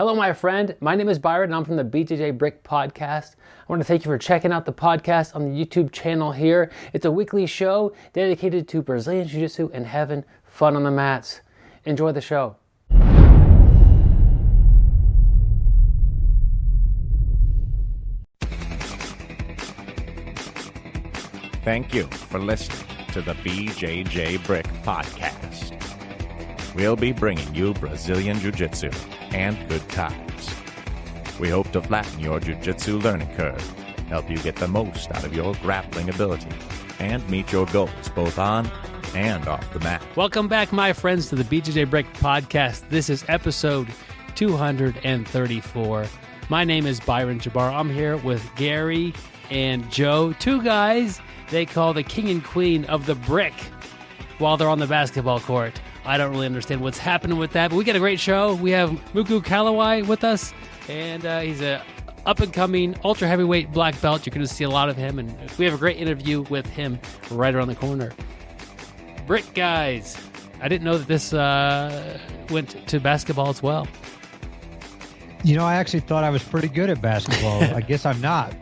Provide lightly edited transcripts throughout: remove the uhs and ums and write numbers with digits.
Hello, my friend. My name is Byron, and I'm from the BJ Brick podcast. I want to thank you for checking out the podcast on the YouTube channel here. It's a weekly show dedicated to Brazilian Jiu-Jitsu and having fun on the mats. Enjoy the show. Thank you for listening to the BJ Brick podcast. We'll be bringing you Brazilian Jiu-Jitsu and good times. We hope to flatten your Jiu-Jitsu learning curve, help you get the most out of your grappling ability, and meet your goals both on and off the mat. Welcome back, my friends, to the BJ Brick podcast. This is episode 234. My name is Byron Jabbar. I'm here with Gary and Joe, two guys they call the king and queen of the brick while they're on the basketball court. I don't really understand what's happening with that, but we got a great show. We have Moku Kahawai with us, and he's a up-and-coming ultra heavyweight black belt. You're going to see a lot of him, and we have a great interview with him right around the corner. Brick guys, I didn't know that this went to basketball as well. You know, I actually thought I was pretty good at basketball. I guess I'm not.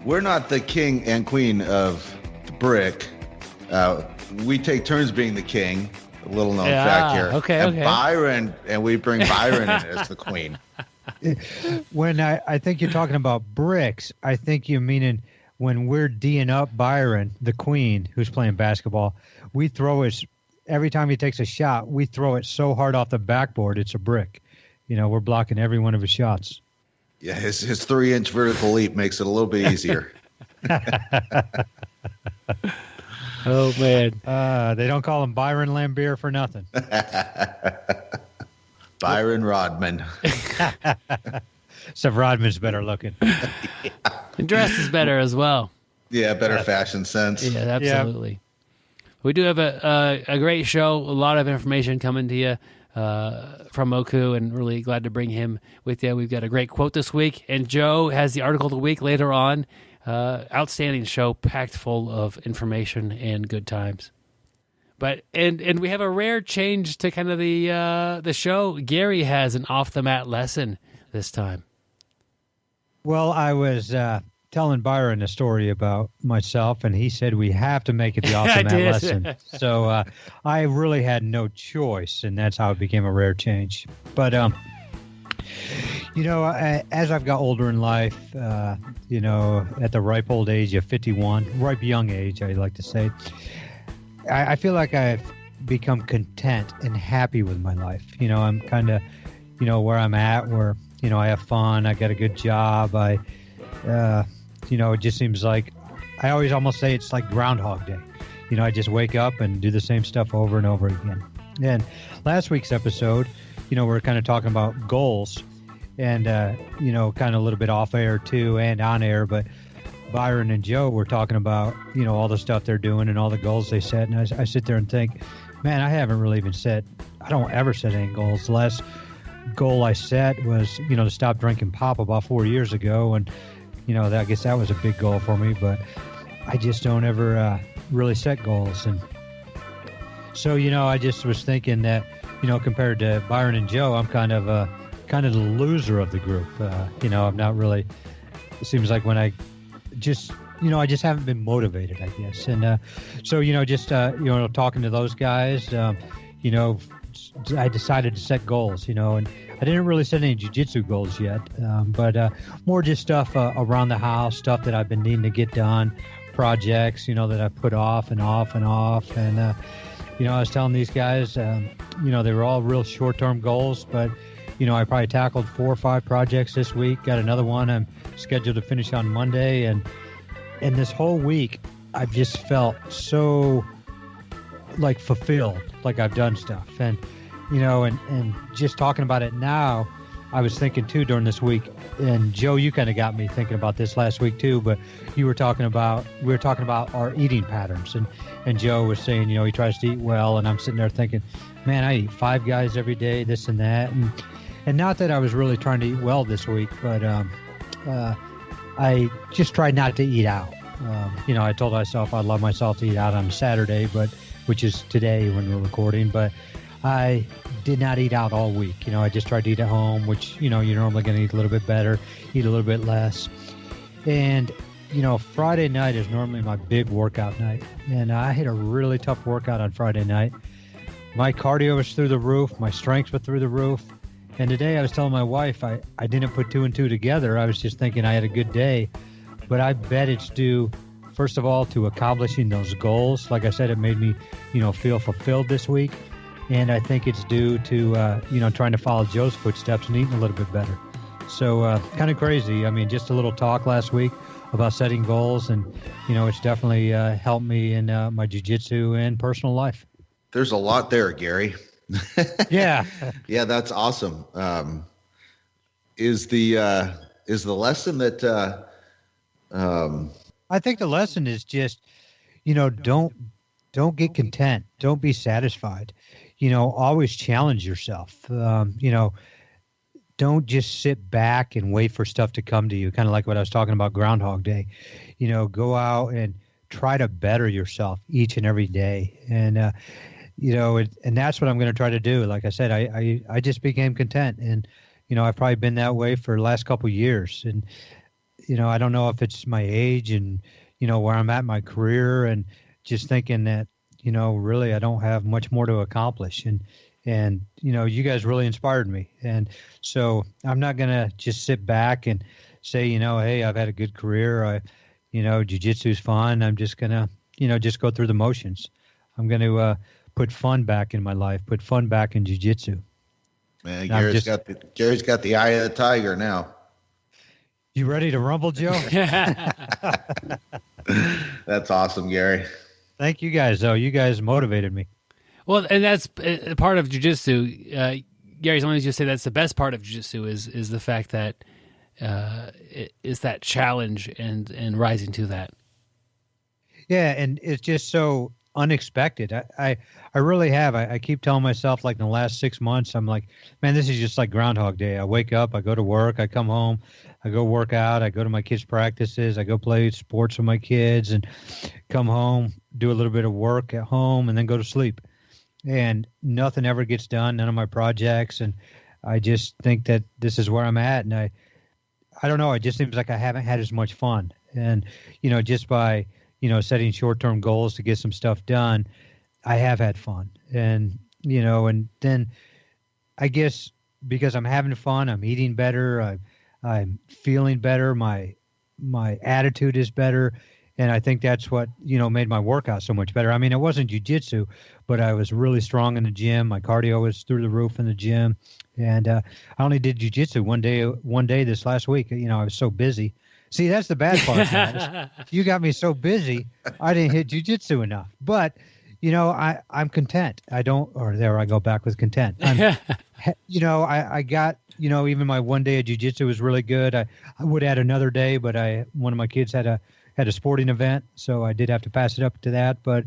We're not the king and queen of the brick. We take turns being the king. A little known fact here. Okay. Byron, and we bring Byron in as the queen. When I think you're talking about bricks, I think you're meaning when we're D'ing up Byron, the queen, who's playing basketball, we throw his, every time he takes a shot, we throw it so hard off the backboard, it's a brick. You know, we're blocking every one of his shots. Yeah, his 3-inch vertical leap makes it a little bit easier. Oh, man. They don't call him Byron Lambier for nothing. Byron Rodman. Except Rodman's better looking. And dressed is better as well. Yeah, better fashion sense. Yeah, absolutely. Yeah. We do have a great show, a lot of information coming to you from Moku, and really glad to bring him with you. We've got a great quote this week, and Joe has the article of the week later on. Outstanding show, packed full of information and good times. But and we have a rare change to kind of the show. Gary has an off the mat lesson this time. Well, I was telling Byron a story about myself, and he said we have to make it the off the mat lesson. So I really had no choice, and that's how it became a rare change. But you know, as I've got older in life, you know, at the ripe old age of 51, ripe young age, I like to say, I feel like I've become content and happy with my life. You know, I'm kind of, you know, where I'm at, where, you know, I have fun, I got a good job, you know, it just seems like, I always almost say it's like Groundhog Day. You know, I just wake up and do the same stuff over and over again. And last week's episode, you know, we're kind of talking about goals and, you know, kind of a little bit off air too and on air, but Byron and Joe were talking about, you know, all the stuff they're doing and all the goals they set. And I sit there and think, man, I haven't really even set, I don't ever set any goals. The last goal I set was, you know, to stop drinking pop about 4 years ago. And, you know, I guess that was a big goal for me, but I just don't ever really set goals. And so, you know, I just was thinking that, you know, compared to Byron and Joe, I'm kind of the loser of the group. You know, I'm not really, it seems like when I just, you know, I just haven't been motivated, I guess. And so, you know, just, you know, talking to those guys, you know, I decided to set goals, you know, and I didn't really set any jiu-jitsu goals yet, but more just stuff around the house, stuff that I've been needing to get done, projects, you know, that I put off and off and off. And, you know, I was telling these guys, you know, they were all real short-term goals, but, you know, I probably tackled 4 or 5 projects this week, got another one I'm scheduled to finish on Monday. And this whole week, I've just felt so, like, fulfilled, like I've done stuff. And, you know, and just talking about it now, I was thinking, too, during this week, and Joe, you kind of got me thinking about this last week, too, but we were talking about our eating patterns. And Joe was saying, you know, he tries to eat well, and I'm sitting there thinking, man, I eat 5 guys every day, this and that. And not that I was really trying to eat well this week, but I just tried not to eat out. You know, I told myself I'd love myself to eat out on Saturday, which is today when we're recording, but I did not eat out all week. I just tried to eat at home, which, you're normally going to eat a little bit better, eat a little bit less. And, Friday night is normally my big workout night. And I had a really tough workout on Friday night. My cardio was through the roof. My strengths were through the roof. And today I was telling my wife I didn't put two and two together. I was just thinking I had a good day. But I bet it's due, first of all, to accomplishing those goals. Like I said, it made me, feel fulfilled this week. And I think it's due to, trying to follow Joe's footsteps and eating a little bit better. So kind of crazy. I mean, just a little talk last week about setting goals. And, it's definitely helped me in my jiu-jitsu and personal life. There's a lot there, Gary. Yeah. Yeah, that's awesome. Is the lesson that I think the lesson is just, don't get content. Don't be satisfied. Always challenge yourself. Don't just sit back and wait for stuff to come to you. Kind of like what I was talking about Groundhog Day. Go out and try to better yourself each and every day. And, and that's what I'm going to try to do. Like I said, I just became content, and, I've probably been that way for the last couple of years. And, I don't know if it's my age and, where I'm at in my career, and just thinking that, really I don't have much more to accomplish. And, you guys really inspired me. And so I'm not going to just sit back and say, hey, I've had a good career. Jiu-jitsu is fun. I'm just going to, just go through the motions. I'm going to put fun back in my life, put fun back in jiu-jitsu. Man, Gary's got the eye of the tiger now. You ready to rumble, Joe? That's awesome, Gary. Thank you guys, though. You guys motivated me. Well, and that's part of jiu-jitsu. Gary, sometimes you say that's the best part of jiu-jitsu is the fact that is that challenge and rising to that. Yeah, and it's just so unexpected. I really have. I keep telling myself, like, in the last 6 months, I'm like, man, this is just like Groundhog Day. I wake up, I go to work, I come home, I go work out, I go to my kids' practices, I go play sports with my kids, and come home, do a little bit of work at home, and then go to sleep. And nothing ever gets done, none of my projects, and I just think that this is where I'm at. And I don't know, it just seems like I haven't had as much fun. And, just by, setting short-term goals to get some stuff done, I have had fun. And, and then I guess because I'm having fun, I'm eating better, I'm feeling better, my attitude is better. And I think that's what, made my workout so much better. I mean, it wasn't jiu-jitsu, but I was really strong in the gym. My cardio was through the roof in the gym. And I only did jiu-jitsu one day this last week. I was so busy. See, that's the bad part, guys. You got me so busy, I didn't hit jiu-jitsu enough. But, I'm content. There I go back with content. I got, even my one day of jiu-jitsu was really good. I would add another day, but one of my kids had a sporting event, so I did have to pass it up to that. But,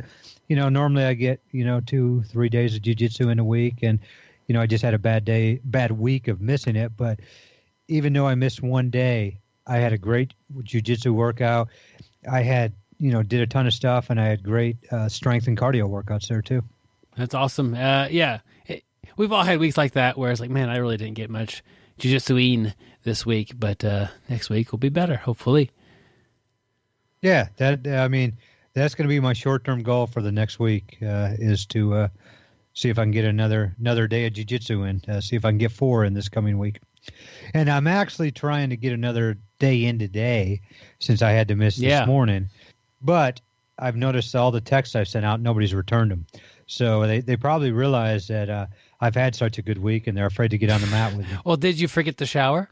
normally I get, 2-3 days of jiu-jitsu in a week. And, I just had a bad week of missing it. But even though I missed one day, I had a great jiu-jitsu workout. I had, did a ton of stuff, and I had great strength and cardio workouts there too. That's awesome. Yeah. We've all had weeks like that where it's like, man, I really didn't get much jiu-jitsu-ing this week, but next week will be better, hopefully. Yeah, that's going to be my short-term goal for the next week is to see if I can get another day of jiu-jitsu in, see if I can get 4 in this coming week. And I'm actually trying to get another day in today since I had to miss this morning. But I've noticed all the texts I've sent out, nobody's returned them. So they probably realize that I've had such a good week, and they're afraid to get on the mat with me. Well, did you forget the shower?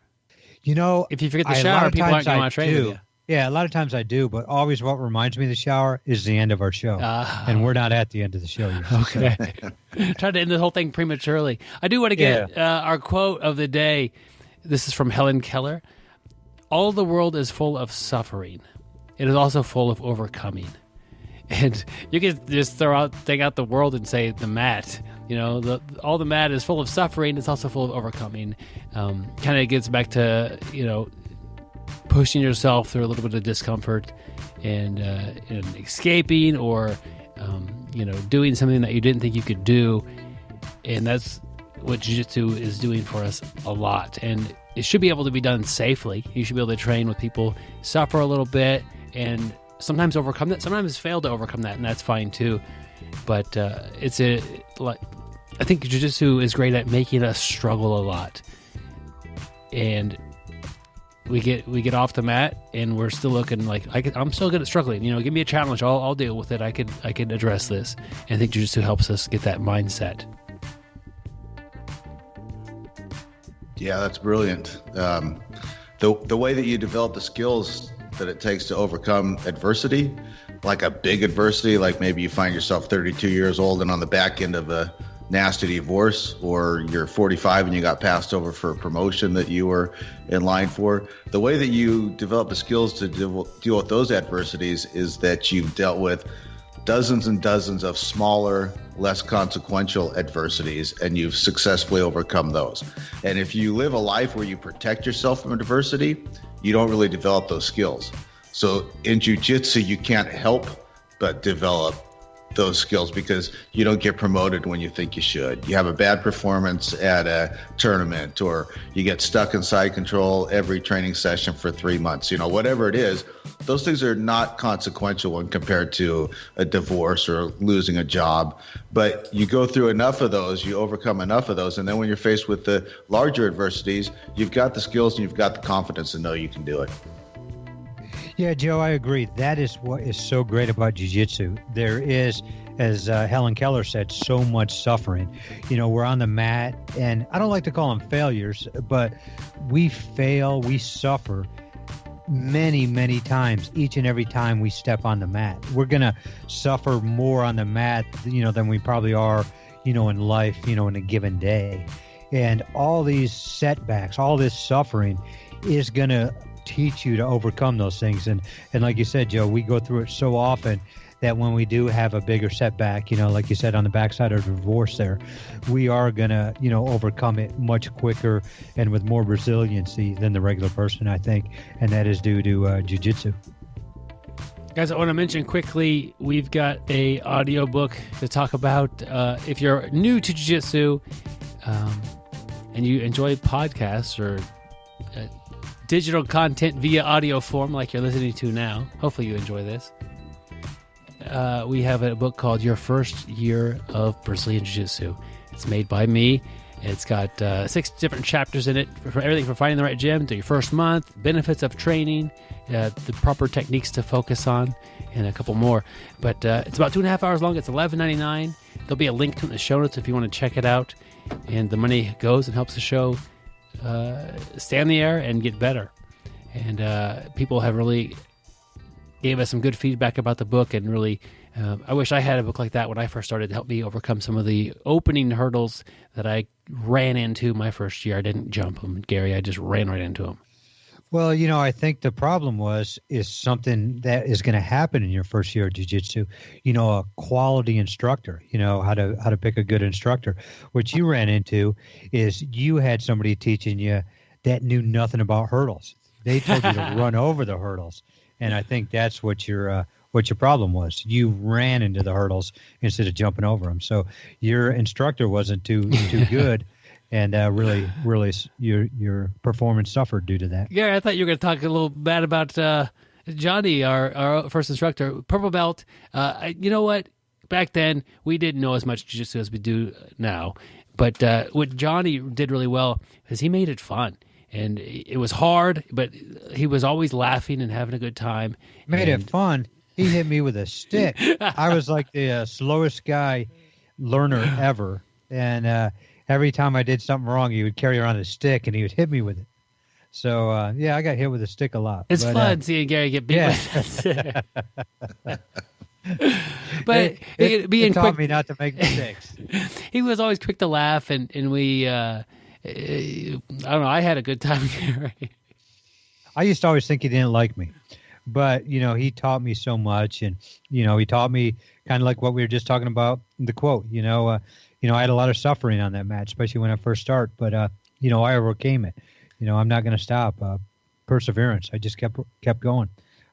If you forget the shower, people aren't going to want to train with you. Yeah, a lot of times I do, but always what reminds me of the shower is the end of our show. And we're not at the end of the show yet. Okay. Tried to end the whole thing prematurely. I do want to get our quote of the day. This is from Helen Keller. All the world is full of suffering. It is also full of overcoming. And you can just take out the world and say the mat. All the mat is full of suffering. It's also full of overcoming. Kind of gets back to, pushing yourself through a little bit of discomfort and escaping or, doing something that you didn't think you could do. And that's what jiu-jitsu is doing for us a lot. And it should be able to be done safely. You should be able to train with people, suffer a little bit, and sometimes overcome that. Sometimes fail to overcome that, and that's fine too. But I think jiu-jitsu is great at making us struggle a lot. And we get off the mat, and we're still looking like I'm still good at struggling. Give me a challenge, I'll deal with it. I could address this. And I think jiu-jitsu helps us get that mindset. Yeah, that's brilliant. The way that you develop the skills that it takes to overcome adversity, like a big adversity, like maybe you find yourself 32 years old and on the back end of a nasty divorce, or you're 45 and you got passed over for a promotion that you were in line for. The way that you develop the skills to deal with those adversities is that you've dealt with dozens and dozens of smaller, less consequential adversities, and you've successfully overcome those. And if you live a life where you protect yourself from adversity, you don't really develop those skills. So in jiu-jitsu, you can't help but develop those skills because you don't get promoted when you think you should. You have a bad performance at a tournament, or you get stuck in side control every training session for 3 months. Whatever it is, those things are not consequential when compared to a divorce or losing a job. But you go through enough of those, you overcome enough of those, and then when you're faced with the larger adversities, you've got the skills and you've got the confidence to know you can do it. Yeah, Joe, I agree. That is what is so great about jiu-jitsu. There is, as Helen Keller said, so much suffering. We're on the mat, and I don't like to call them failures, but we fail, we suffer many, many times, each and every time we step on the mat. We're going to suffer more on the mat, than we probably are, in life, in a given day. And all these setbacks, all this suffering is going to teach you to overcome those things. And like you said, Joe, we go through it so often that when we do have a bigger setback, like you said, on the backside of divorce there, we are going to, overcome it much quicker and with more resiliency than the regular person, I think. And that is due to jiu-jitsu. Guys, I want to mention quickly, we've got a audiobook to talk about. If you're new to jiu-jitsu and you enjoy podcasts or digital content via audio form like you're listening to now, hopefully you enjoy this. We have a book called Your First Year of Brazilian Jiu-Jitsu. It's made by me. It's got 6 different chapters in it, for everything from finding the right gym to your first month, benefits of training, the proper techniques to focus on, and a couple more. But it's about 2.5 hours long. It's $11.99. There'll be a link to it in the show notes if you want to check it out. And the money goes and helps the show stay on the air and get better. And people have really gave us some good feedback about the book, and really I wish I had a book like that when I first started to help me overcome some of the opening hurdles that I ran into my first year. I didn't jump them, Gary. I just ran right into them. Well, I think the problem is something that is going to happen in your first year of jiu-jitsu. A quality instructor, how to pick a good instructor. What you ran into is you had somebody teaching you that knew nothing about hurdles. They told you to run over the hurdles. And I think that's what your problem was. You ran into the hurdles instead of jumping over them. So your instructor wasn't too good. And really, your performance suffered due to that. Yeah, I thought you were going to talk a little bad about Johnny, our first instructor, purple belt. You know what? Back then, we didn't know as much jiu-jitsu as we do now. But what Johnny did really well is he made it fun. And it was hard, but he was always laughing and having a good time. Made it fun. He hit me with a stick. I was like the slowest guy learner ever. And every time I did something wrong, he would carry around a stick and he would hit me with it. So, I got hit with a stick a lot. It's fun seeing Gary get beat with it. But it taught me not to make mistakes. He was always quick to laugh, and we, I don't know, I had a good time, Gary. I used to always think he didn't like me. But, he taught me so much, and, he taught me kind of like what we were just talking about, the quote, I had a lot of suffering on that match, especially when I first started, but, I overcame it. I'm not going to stop. Perseverance. I just kept going.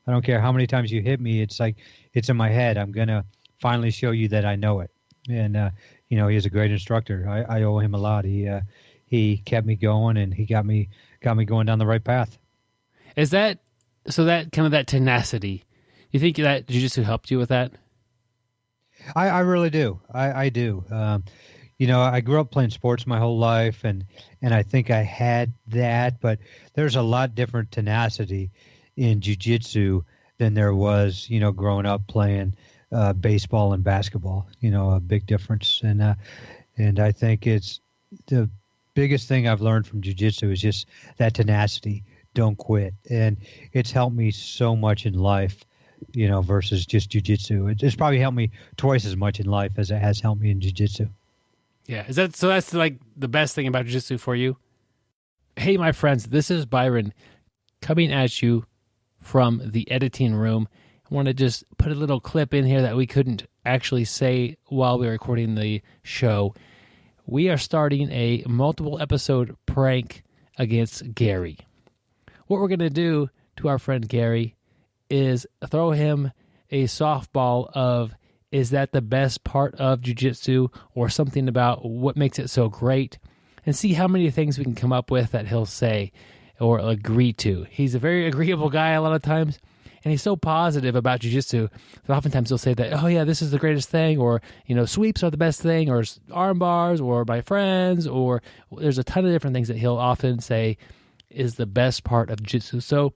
I don't care how many times you hit me. It's like, it's in my head. I'm going to finally show you that I know it. And he's a great instructor. I owe him a lot. He kept me going, and he got me going down the right path. Is that so? That kind of that tenacity. You think that jiu-jitsu helped you with that? I really do. I do. I grew up playing sports my whole life, and I think I had that, but there's a lot different tenacity in jiu-jitsu than there was, growing up playing baseball and basketball. A big difference. And I think it's the biggest thing I've learned from jiu-jitsu is just that tenacity. Don't quit. And it's helped me so much in life, versus just jiu-jitsu. It's probably helped me twice as much in life as it has helped me in jiu-jitsu. Yeah. That's like the best thing about jiu-jitsu for you? Hey, my friends, this is Byron coming at you from the editing room. I want to just put a little clip in here that we couldn't actually say while we were recording the show. We are starting a multiple episode prank against Gary. What we're going to do to our friend Gary is throw him a softball of, is that the best part of jiu-jitsu, or something about what makes it so great, and see how many things we can come up with that he'll say or agree to. He's a very agreeable guy a lot of times, and he's so positive about jiu-jitsu that oftentimes he'll say that, oh yeah, this is the greatest thing, or, sweeps are the best thing, or arm bars, or my friends, or there's a ton of different things that he'll often say is the best part of jiu-jitsu. So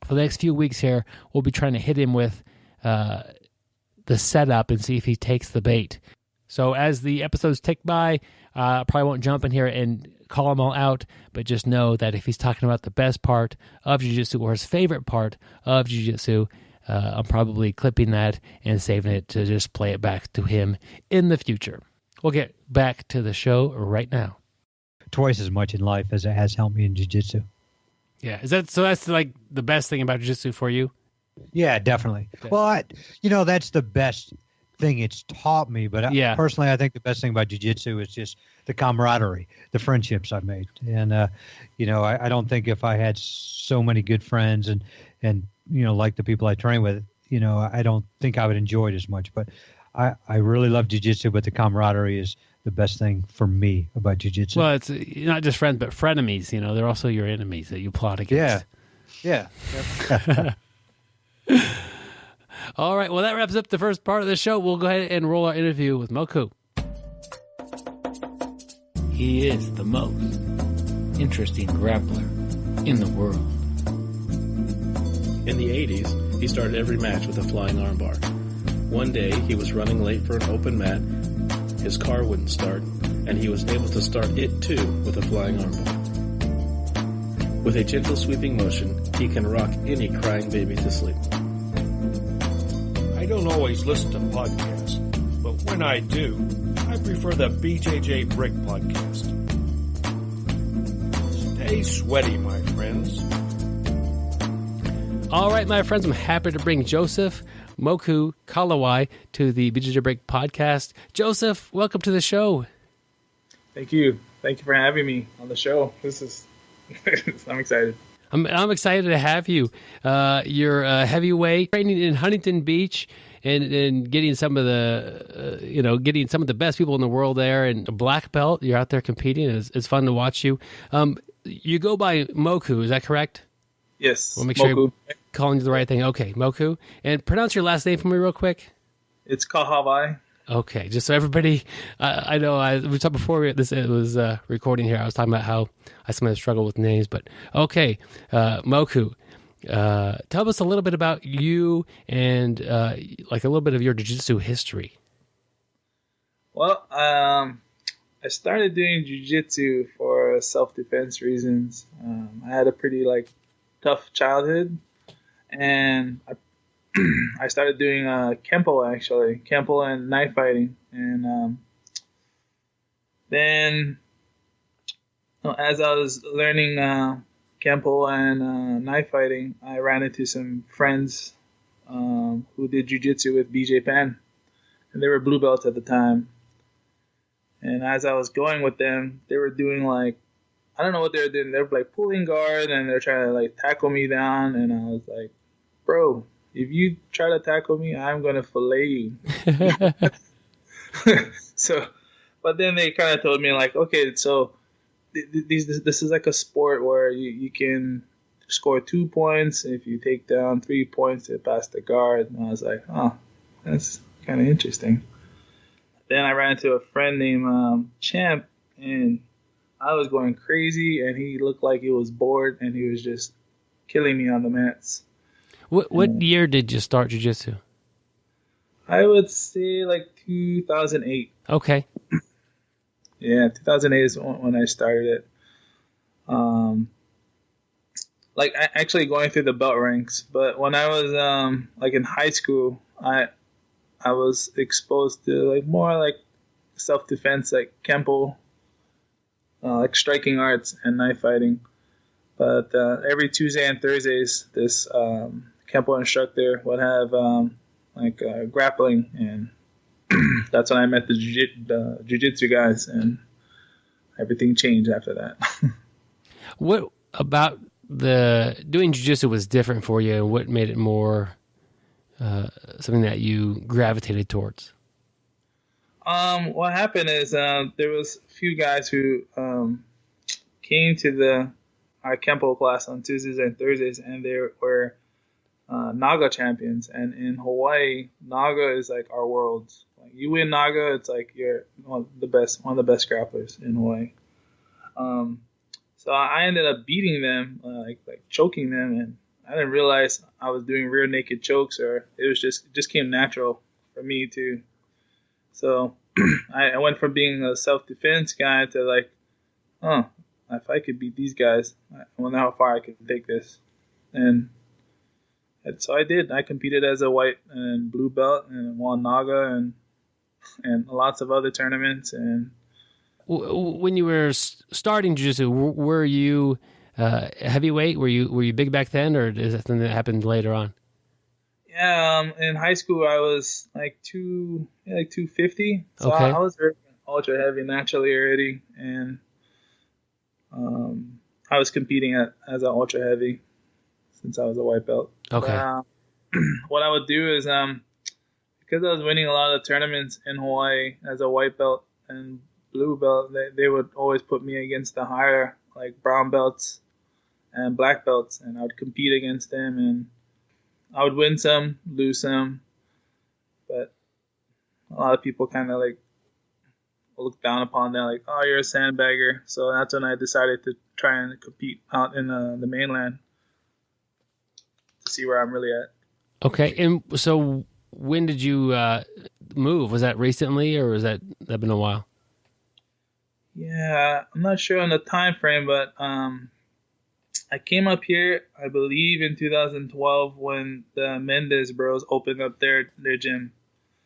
for the next few weeks here, we'll be trying to hit him with the setup and see if he takes the bait. So as the episodes tick by, I probably won't jump in here and call them all out, but just know that if he's talking about the best part of jiu-jitsu or his favorite part of jiu-jitsu, I'm probably clipping that and saving it to just play it back to him in the future. We'll get back to the show right now. Twice as much in life as it has helped me in jiu-jitsu. Yeah. That's like the best thing about jiu-jitsu for you? Yeah, definitely. Well, that's the best thing it's taught me. But personally, I think the best thing about jiu-jitsu is just the camaraderie, the friendships I've made. And, I don't think if I had so many good friends and like the people I train with, I don't think I would enjoy it as much. But I really love jiu-jitsu, but the camaraderie is the best thing for me about jiu-jitsu. Well, it's not just friends, but frenemies. They're also your enemies that you plot against. Yeah. All right. Well, that wraps up the first part of the show. We'll go ahead and roll our interview with Moku. He is the most interesting grappler in the world. In the 80s, he started every match with a flying armbar. One day, he was running late for an open mat. His car wouldn't start, and he was able to start it too with a flying armbar. With a gentle sweeping motion, he can rock any crying baby to sleep. I don't always listen to podcasts, but when I do, I prefer the BJJ Brick podcast. Stay sweaty, my friends. All right, my friends, I'm happy to bring Joseph Moku Kahawai to the BJ Break podcast. Joseph, welcome to the show. Thank you. Thank you for having me on the show. This is, I'm excited. I'm excited to have you. You're a heavyweight, training in Huntington Beach, and getting some of the, getting some of the best people in the world there. And a black belt, you're out there competing. And it's fun to watch you. You go by Moku, is that correct? Yes. We'll make sure you're calling you the right thing. Okay, Moku. And pronounce your last name for me real quick. It's Kahawai. Okay, just so everybody, I know we talked before it was recording here. I was talking about how I sometimes struggle with names, but okay, Moku, tell us a little bit about you and like a little bit of your jiu-jitsu history. Well, I started doing jiu-jitsu for self-defense reasons. I had a pretty tough childhood, and I started doing Kempo, actually. Kempo and knife fighting. And then as I was learning Kempo and knife fighting, I ran into some friends who did jiu-jitsu with BJ Penn. And they were blue belts at the time. And as I was going with them, they were doing I don't know what they were doing. They were pulling guard, and they're trying to tackle me down. And I was like, bro, if you try to tackle me, I'm going to fillet you. So, but then they kind of told me like, okay, so this is like a sport where you can score 2 points if you take down 3 points to pass the guard. And I was like, oh, that's kind of interesting. Then I ran into a friend named Champ, and I was going crazy, and he looked like he was bored, and he was just killing me on the mats. What year did you start jiu-jitsu? I would say like 2008. Okay. Yeah, 2008 is when I started it. Like actually going through the belt ranks, but when I was like in high school, I was exposed to like more like self-defense, like Kempo, like striking arts and knife fighting. But every Tuesday and Thursdays, this Kempo instructor would have like grappling, and that's when I met the jiu-jitsu guys, and everything changed after that. What about doing jiu-jitsu was different for you, and what made it more something that you gravitated towards? What happened is there was a few guys who came to our Kempo class on Tuesdays and Thursdays, and they were Naga champions. And in Hawaii, Naga is like our world. Like you win Naga, it's like you're one of the best grapplers in Hawaii. So I ended up beating them, like choking them, and I didn't realize I was doing rear naked chokes, or it just came natural for me too. So I went from being a self-defense guy to like, oh, if I could beat these guys, I wonder how far I could take this. And so I did. I competed as a white and blue belt and won Naga and lots of other tournaments. And when you were starting jiu-jitsu, were you heavyweight? Were you big back then, or is that something that happened later on? Yeah, in high school I was like 250. So okay. I was very ultra heavy naturally already, and I was competing as an ultra heavy since I was a white belt. Okay. But, what I would do is because I was winning a lot of tournaments in Hawaii as a white belt and blue belt, they would always put me against the higher like brown belts and black belts, and I would compete against them, and I would win some, lose some, but a lot of people kind of like look down upon that, like, oh, you're a sandbagger. So that's when I decided to try and compete out in the mainland to see where I'm really at. Okay, and so when did you move? Was that recently, or was that been a while? Yeah, I'm not sure on the time frame, but I came up here, I believe, in 2012 when the Mendez Bros opened up their gym.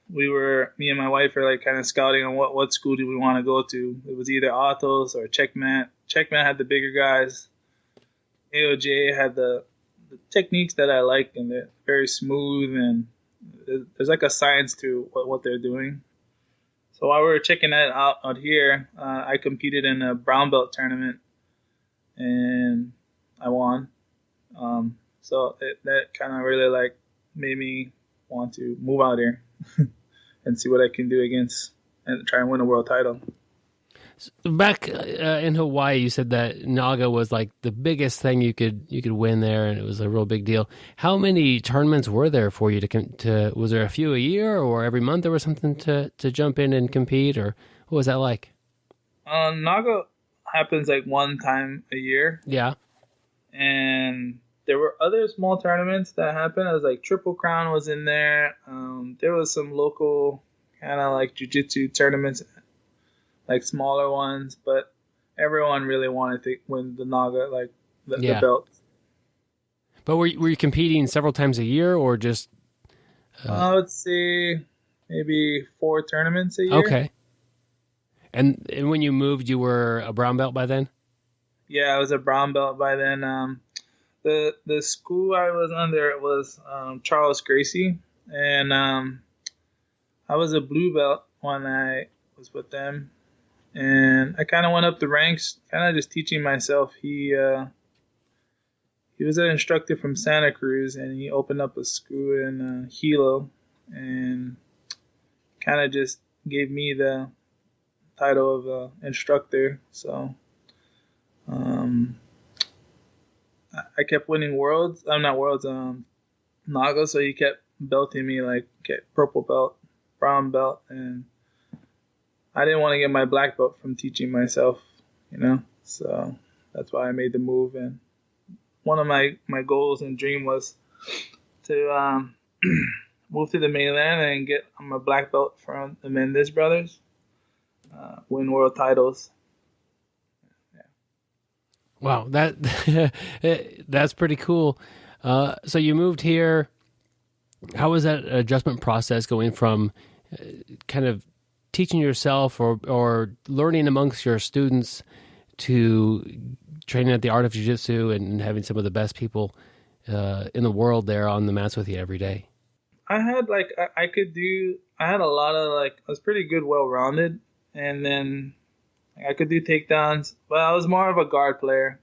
Me and my wife were like kind of scouting on what school do we want to go to. It was either Atos or Checkmat. Checkmat had the bigger guys. AOJ had the techniques that I like, and they're very smooth, and there's like a science to what they're doing. So while we were checking that out here, I competed in a brown belt tournament, and I won. So that kind of really like made me want to move out here and see what I can do against and try and win a world title. Back in Hawaii, you said that Naga was like the biggest thing you could win there, and it was a real big deal. How many tournaments were there for you to was there a few a year, or every month there was something to jump in and compete, or what was that like? Naga happens like one time a year. Yeah. And there were other small tournaments that happened. It was like Triple Crown was in there. There was some local kind of like jiu-jitsu tournaments, like smaller ones, but everyone really wanted to win the Naga, like the belt. But were you competing several times a year, or just? I would say maybe 4 tournaments a year. Okay. And when you moved, you were a brown belt by then? Yeah, I was a brown belt by then. The school I was under was Charles Gracie, and I was a blue belt when I was with them, and I kind of went up the ranks, kind of just teaching myself. He was an instructor from Santa Cruz, and he opened up a school in Hilo, and kind of just gave me the title of instructor. So I kept winning worlds. I'm not worlds. Naga. So he kept belting me, like get purple belt, brown belt, and I didn't want to get my black belt from teaching myself, So that's why I made the move. And one of my goals and dream was to move to the mainland and get a black belt from the Mendes brothers, win world titles. Wow, that's pretty cool. So you moved here. How was that adjustment process going from kind of teaching yourself or learning amongst your students to training at the Art of Jiu-Jitsu and having some of the best people in the world there on the mats with you every day? I had I had a lot of I was pretty good, well-rounded, and then I could do takedowns, but I was more of a guard player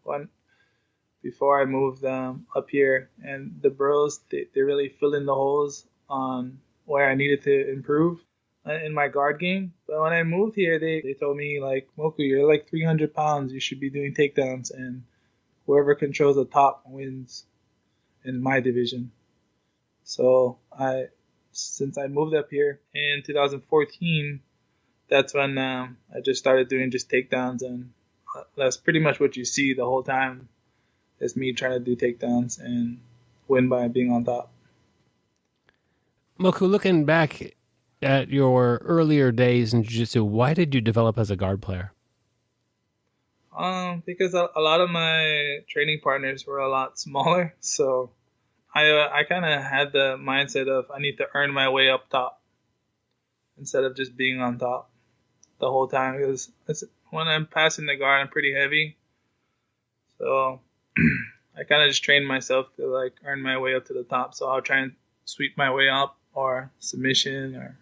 before I moved up here. And the bros, they really fill in the holes on where I needed to improve in my guard game. But when I moved here, they told me, Moku, you're like 300 pounds. You should be doing takedowns, and whoever controls the top wins in my division. So since I moved up here in 2014, that's when I just started doing just takedowns, and that's pretty much what you see the whole time is me trying to do takedowns and win by being on top. Moku, looking back at your earlier days in jiu-jitsu, why did you develop as a guard player? Because a lot of my training partners were a lot smaller, so I kind of had the mindset of I need to earn my way up top instead of just being on top the whole time. Because when I'm passing the guard, I'm pretty heavy, so I kind of just trained myself to earn my way up to the top. So I'll try and sweep my way up or submission,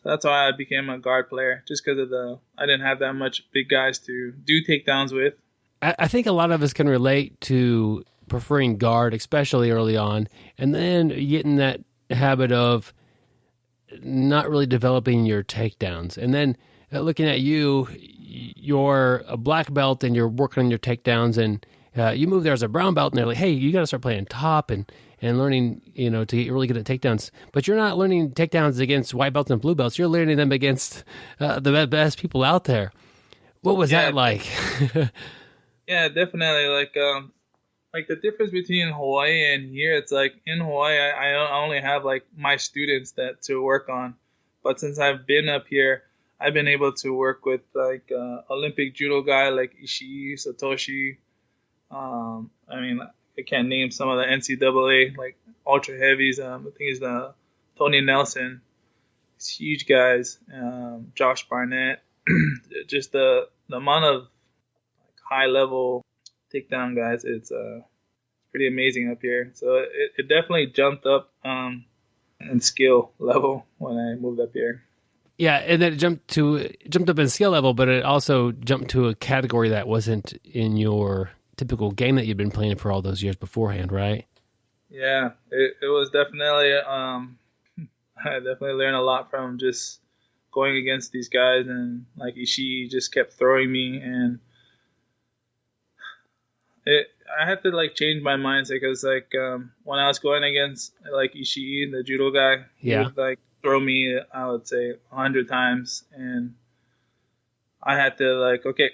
so that's why I became a guard player, just because I didn't have that much big guys to do takedowns with. I think a lot of us can relate to preferring guard, especially early on, and then getting that habit of not really developing your takedowns. And then looking at you're a black belt and you're working on your takedowns, and you move there as a brown belt, and they're like, hey, you got to start playing top and learning, to get really good at takedowns. But you're not learning takedowns against white belts and blue belts. You're learning them against the best people out there. What was that like? Yeah, definitely. The difference between Hawaii and here, it's in Hawaii, I only have my students to work on. But since I've been up here, I've been able to work with Olympic judo guy like Ishii, Satoshi. I can't name some of the NCAA ultra heavies. I think it's Tony Nelson. These huge guys. Josh Barnett. Just the amount of high level takedown guys. It's pretty amazing up here. So it definitely jumped up in skill level when I moved up here. Yeah, and then it jumped up in skill level, but it also jumped to a category that wasn't in your typical game that you've been playing for all those years beforehand, right? Yeah, it was definitely I definitely learned a lot from just going against these guys, and Ishii just kept throwing me, and I had to change my mindset because when I was going against Ishii, the judo guy, he would throw me, I would say 100 times, and I had to okay,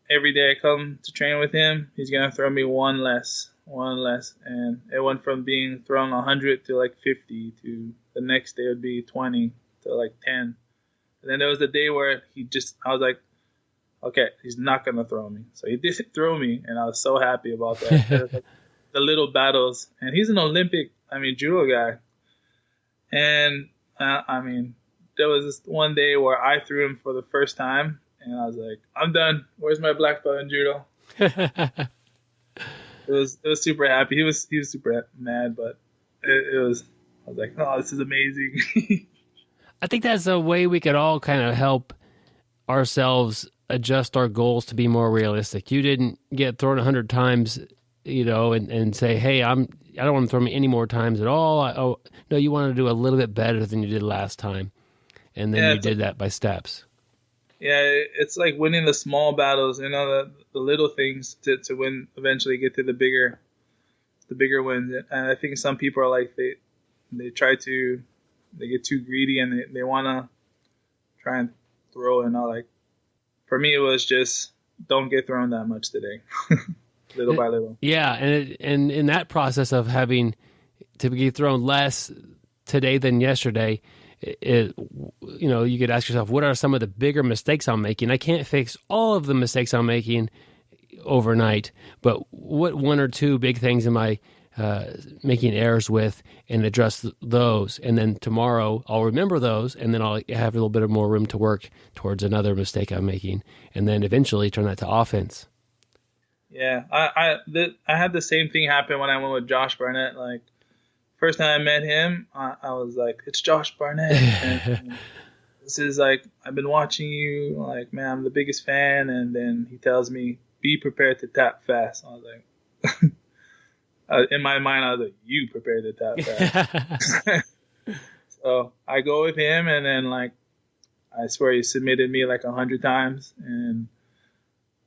every day I come to train with him, he's gonna throw me one less, and it went from being thrown 100 to 50 to the next day it would be 20 to 10, and then there was the day where I was like, okay, he's not gonna throw me, so he didn't throw me, and I was so happy about that. The little battles, and he's an Olympic, judo guy, and there was this one day where I threw him for the first time. And I was like, I'm done. Where's my black belt in judo? It was super happy. He was super mad, but I was like, oh, this is amazing. I think that's a way we could all kind of help ourselves adjust our goals to be more realistic. You didn't get thrown 100 times, and say, hey, I don't want to throw me any more times at all. No, you want to do a little bit better than you did last time. and then Yeah, you did that by steps. Yeah, it's like winning the small battles, the little things to win, eventually get to the bigger wins. And I think some people are like, they get too greedy and they want to try and throw, and all. Like, for me, it was just don't get thrown that much today, little by little. Yeah, and in that process of having to be thrown less today than yesterday, you could ask yourself, what are some of the bigger mistakes I'm making? I can't fix all of the mistakes I'm making overnight, but what one or two big things am I making errors with, and address those, and then tomorrow I'll remember those, and then I'll have a little bit of more room to work towards another mistake I'm making, and then eventually turn that to offense. Yeah, I had the same thing happen when I went with Josh Barnett. Like, first time I met him, I was like, it's Josh Barnett. And this is like, I've been watching you. Like, man, I'm the biggest fan. And then he tells me, be prepared to tap fast. I was like, in my mind, I was like, you prepare to tap fast. So I go with him, and then, like, I swear he submitted me like 100 times. And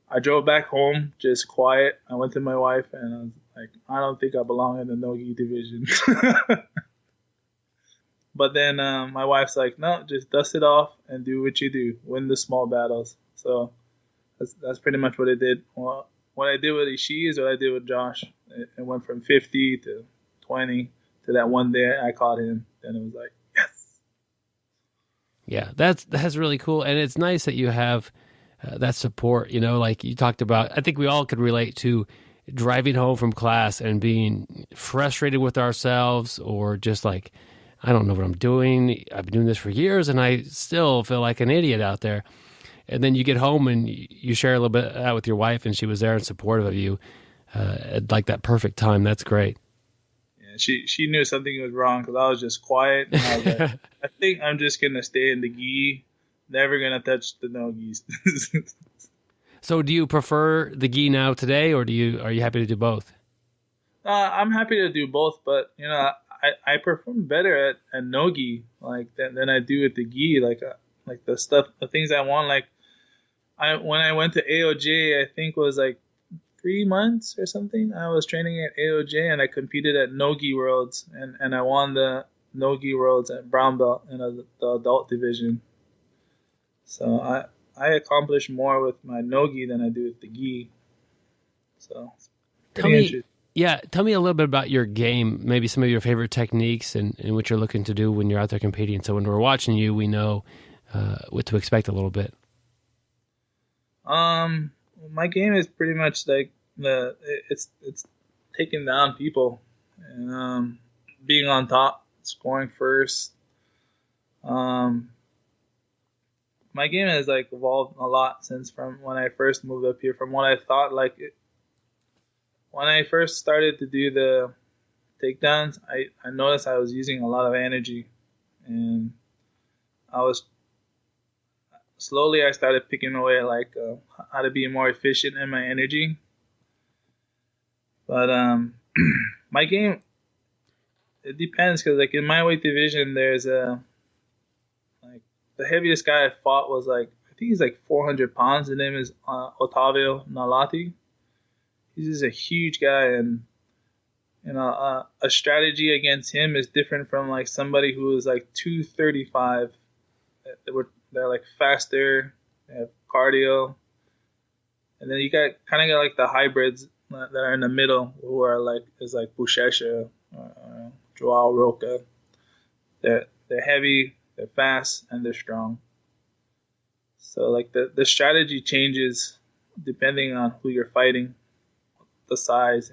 I drove back home, just quiet. I went to my wife, and I was like, I don't think I belong in the no-gi division. But then my wife's like, no, just dust it off and do what you do. Win the small battles. So that's pretty much what I did. Well, what I did with Ishii is what I did with Josh. It went from 50 to 20 to that one day I caught him. And it was like, yes. Yeah, that's really cool. And it's nice that you have that support, like you talked about. I think we all could relate to driving home from class and being frustrated with ourselves, or just like, I don't know what I'm doing. I've been doing this for years and I still feel like an idiot out there. And then you get home and you share a little bit of that with your wife, and she was there and supportive of you at like that perfect time. That's great. Yeah, she knew something was wrong because I was just quiet. And I was like, I think I'm just going to stay in the gi. Never going to touch the no-gis. So do you prefer the gi now today, or are you happy to do both? I'm happy to do both, but I perform better at no-gi than I do at the gi. Like the things I want. Like when I went to AOJ, I think it was like 3 months or something. I was training at AOJ, and I competed at no-gi worlds, and I won the no-gi worlds at brown belt in the adult division. So I accomplish more with my no-gi than I do with the gi. So tell me a little bit about your game, maybe some of your favorite techniques and what you're looking to do when you're out there competing. So when we're watching you, we know what to expect a little bit. My game is pretty much like it's taking down people and being on top, scoring first. My game has like evolved a lot since from when I first moved up here. From what I thought, when I first started to do the takedowns, I noticed I was using a lot of energy, and I started picking away at how to be more efficient in my energy. But my game, it depends, because like in my weight division, there's the heaviest guy I fought was I think he's like 400 pounds. His name is Otavio Nalati. He's just a huge guy, and a strategy against him is different from like somebody who is like 235. They're like faster, they have cardio, and then you kind of got like the hybrids that are in the middle, who are like Bushesha, Joao Roca. They're heavy, they're fast, and they're strong. So like the strategy changes depending on who you're fighting, the size,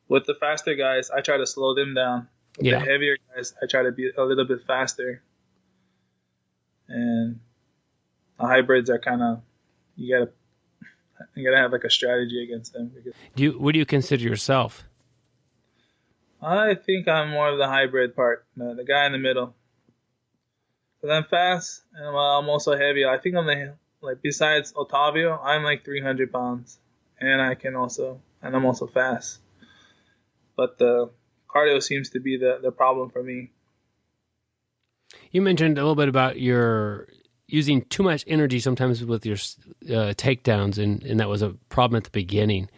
With the faster guys, I try to slow them down. With the heavier guys, I try to be a little bit faster. And the hybrids are kind of, you gotta have like a strategy against them. What do you consider yourself? I think I'm more of the hybrid part, the guy in the middle. Because I'm fast and I'm also heavy. I think I'm besides Otavio, I'm like 300 pounds, and I'm also fast. But the cardio seems to be the problem for me. You mentioned a little bit about your using too much energy sometimes with your takedowns, and that was a problem at the beginning.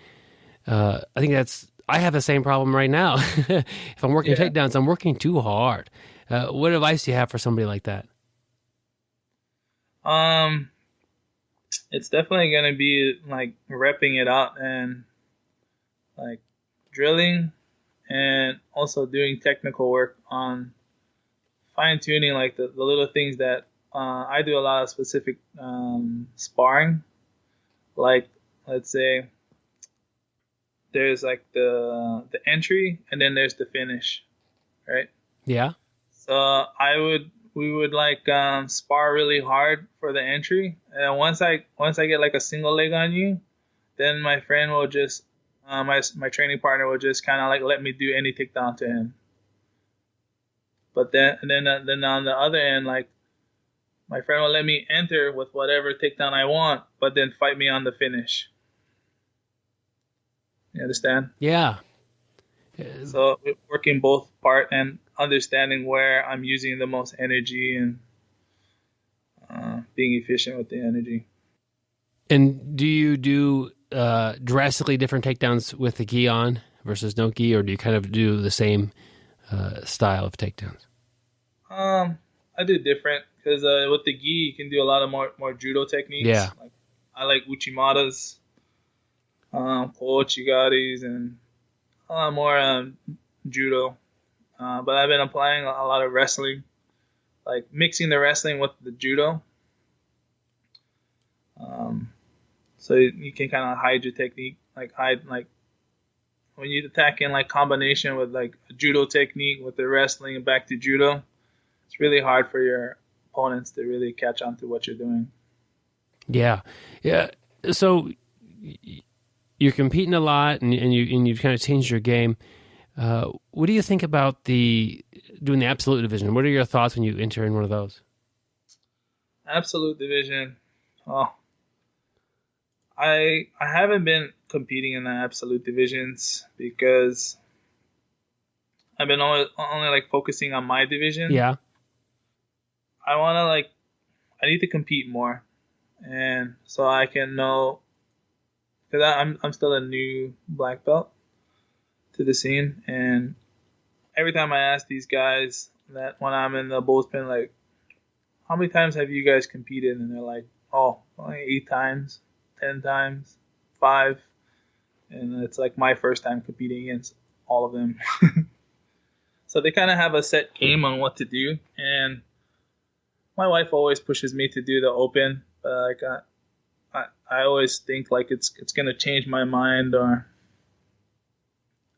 I think I have the same problem right now. If I'm working takedowns, I'm working too hard. What advice do you have for somebody like that? It's definitely going to be like repping it out and like drilling, and also doing technical work on fine tuning like the little things that I do a lot of specific sparring. Like, let's say there's like the entry and then there's the finish, right? Yeah. So we would like spar really hard for the entry, and once I get like a single leg on you, then my friend will just my training partner will just kind of like let me do any takedown to him. But then on the other end, like my friend will let me enter with whatever takedown I want, but then fight me on the finish. You understand? Yeah. So working both part and understanding where I'm using the most energy and being efficient with the energy. And do you do drastically different takedowns with the gi on versus no gi, or do you kind of do the same style of takedowns? I do different because with the gi you can do a lot of more judo techniques. Yeah. Like, I like uchimatas, kochigaris, and a lot more judo. But I've been applying a lot of wrestling, like mixing the wrestling with the judo. So you can kind of hide your technique, like when you attack in like combination with like a judo technique with the wrestling and back to judo. It's really hard for your opponents to really catch on to what you're doing. Yeah. So you're competing a lot, and you kind of changed your game. What do you think about doing the absolute division? What are your thoughts when you enter in one of those? Absolute division. Oh, I haven't been competing in the absolute divisions because I've been only like focusing on my division. Yeah. I need to compete more, and so I can know, because I'm still a new black belt to the scene, and every time I ask these guys that when I'm in the bullpen, like, how many times have you guys competed? And they're like, oh, only 8 times, 10 times, 5. And it's like my first time competing against all of them. So they kind of have a set game on what to do. And my wife always pushes me to do the open. But like I always think like it's going to change my mind, or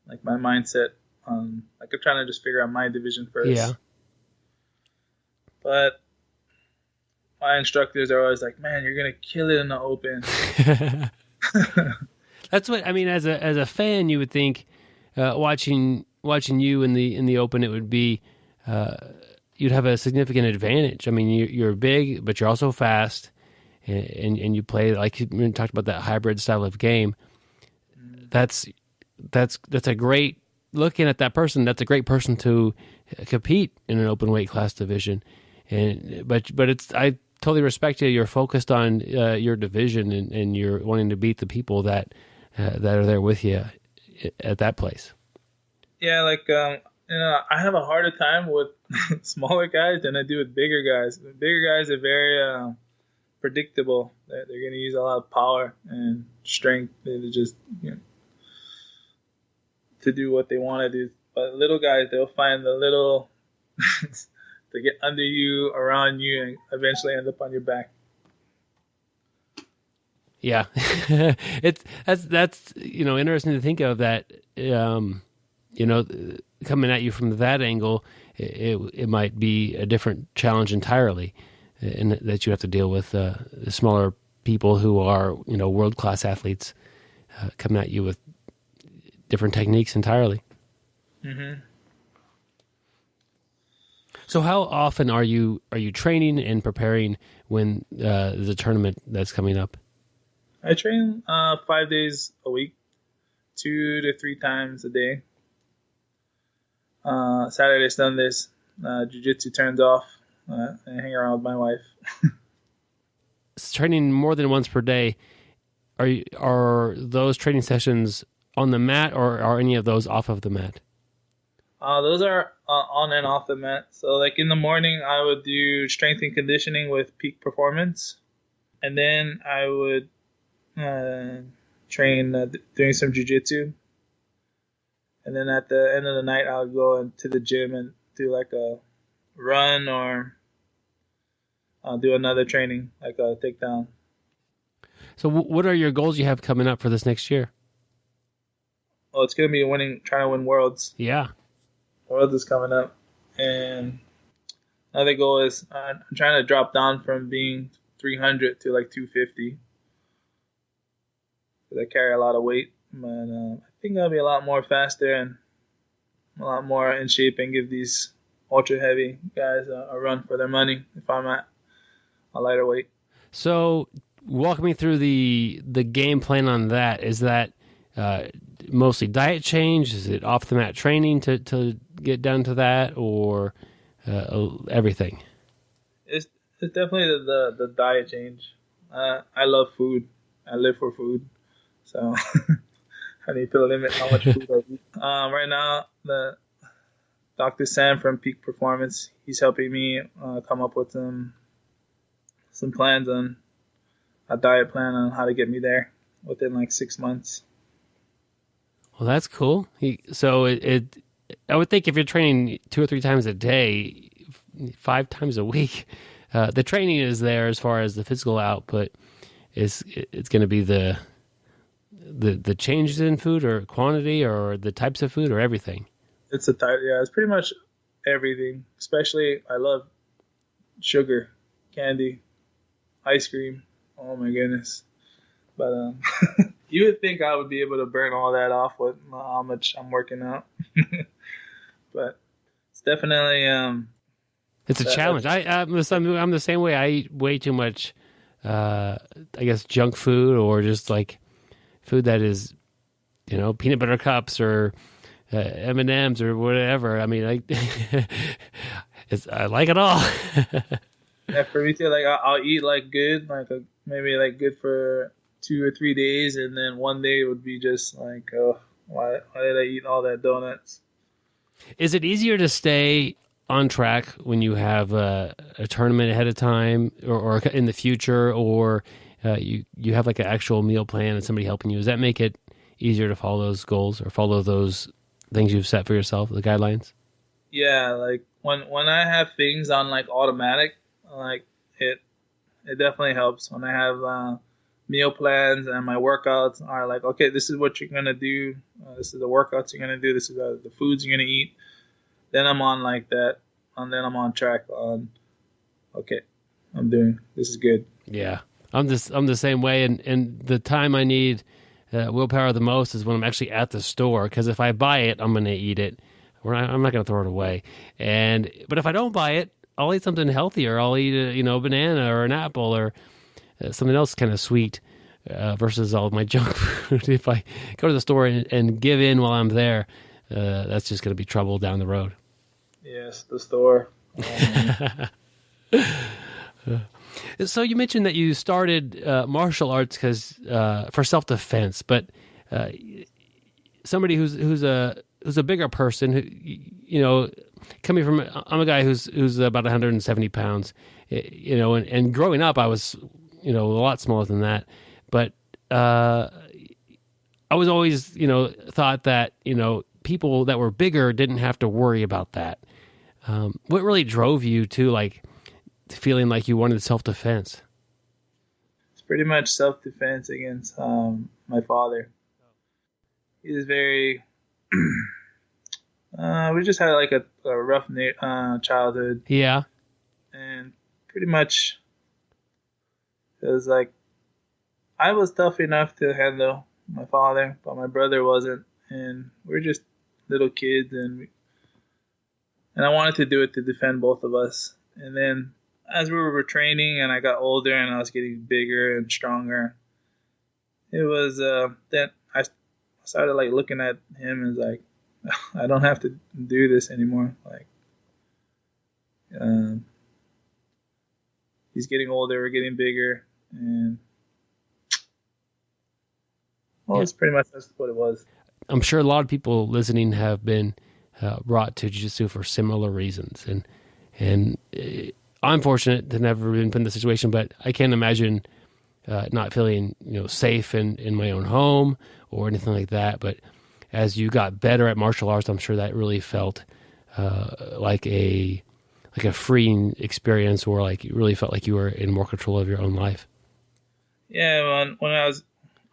like my mindset. Like I'm trying to just figure out my division first. Yeah. But my instructors are always like, "Man, you're gonna kill it in the open." That's what I mean. As a fan, you would think watching you in the open, it would be you'd have a significant advantage. I mean, you're big, but you're also fast, and you play like you talked about that hybrid style of game. That's a great, looking at that person. That's a great person to compete in an open weight class division. But I totally respect you. You're focused on your division, and you're wanting to beat the people that are there with you at that place. Yeah, like I have a harder time with smaller guys than I do with bigger guys. The bigger guys are very predictable. They're going to use a lot of power and strength to just to do what they want to do. But little guys, they'll find the little to get under you, around you, and eventually end up on your back. Yeah, that's interesting to think of that. Coming at you from that angle, it might be a different challenge entirely, and that you have to deal with the smaller people who are world class athletes coming at you with different techniques entirely. Mm-hmm. So how often are you training and preparing when there's a tournament that's coming up? I train 5 days a week, 2 to 3 times a day. Saturday, Sundays, jiu-jitsu turns off and hang around with my wife. Training more than once per day, are those training sessions on the mat, or are any of those off of the mat? Those are on and off the mat. So like in the morning, I would do strength and conditioning with Peak Performance. And then I would train doing some jiu-jitsu. And then at the end of the night, I would go into the gym and do like a run, or I'll do another training, like a takedown. So what are your goals you have coming up for this next year? Well, it's going to be trying to win Worlds. Yeah. Worlds is coming up. And another goal is I'm trying to drop down from being 300 to like 250. Because I carry a lot of weight. But I think I'll be a lot more faster and a lot more in shape and give these ultra heavy guys a run for their money if I'm at a lighter weight. So walk me through the game plan on that. Is that mostly diet change? Is it off the mat training to get down to that, or everything? It's definitely the diet change. I love food. I live for food. So I need to limit how much food I eat. Right now, the Dr. Sam from Peak Performance, he's helping me come up with some plans on a diet plan on how to get me there within like 6 months. Well, that's cool. So I would think if you're training 2 or 3 times a day, 5 times a week, the training is there as far as the physical output. It's going to be the changes in food, or quantity, or the types of food, or everything. It's it's pretty much everything. Especially, I love sugar, candy, ice cream. Oh my goodness! But you would think I would be able to burn all that off with how much I'm working out. But it's definitely it's a challenge. I'm the same way. I eat way too much, I guess, junk food, or just like food that is, peanut butter cups or M&Ms or whatever. I mean, I like it all. Yeah, for me too. Like I'll eat like good, maybe like good for 2 or 3 days, and then one day it would be just like, oh, why did I eat all that donuts? Is it easier to stay on track when you have a tournament ahead of time, or in the future, or you have like an actual meal plan and somebody helping you? Does that make it easier to follow those goals or follow those things you've set for yourself, the guidelines? Yeah, like when I have things on like automatic, like it definitely helps. When I have meal plans and my workouts are like, okay, this is what you're gonna do. This is the workouts you're gonna do. This is the foods you're gonna eat. Then I'm on like that, and then I'm on track on. Okay, I'm doing this is good. Yeah, I'm the same way, and the time I need willpower the most is when I'm actually at the store, because if I buy it, I'm gonna eat it. I'm not gonna throw it away. But if I don't buy it, I'll eat something healthier. I'll eat a banana or an apple or something else kind of sweet versus all of my junk food. If I go to the store and give in while I'm there, that's just going to be trouble down the road. Yes, the store. So you mentioned that you started martial arts for self-defense, but somebody who's a bigger person, who, coming from, I'm a guy who's about 170 pounds, and growing up I was, a lot smaller than that, but I was always, thought that, people that were bigger didn't have to worry about that. What really drove you to feeling like you wanted self-defense? It's pretty much self-defense against my father. He was very we just had like a rough childhood. Yeah. And pretty much it was like I was tough enough to handle my father, but my brother wasn't, and we were just little kids, and I wanted to do it to defend both of us. And then as we were training and I got older and I was getting bigger and stronger, it was then I started looking at him as like, I don't have to do this anymore. he's getting older, we're getting bigger, and it's pretty much that's what it was. I'm sure a lot of people listening have been brought to jiu-jitsu for similar reasons, and I'm fortunate to never been put in this situation, but I can't imagine not feeling safe in my own home or anything like that. But as you got better at martial arts, I'm sure that really felt like a freeing experience, or like you really felt like you were in more control of your own life. Yeah, when I was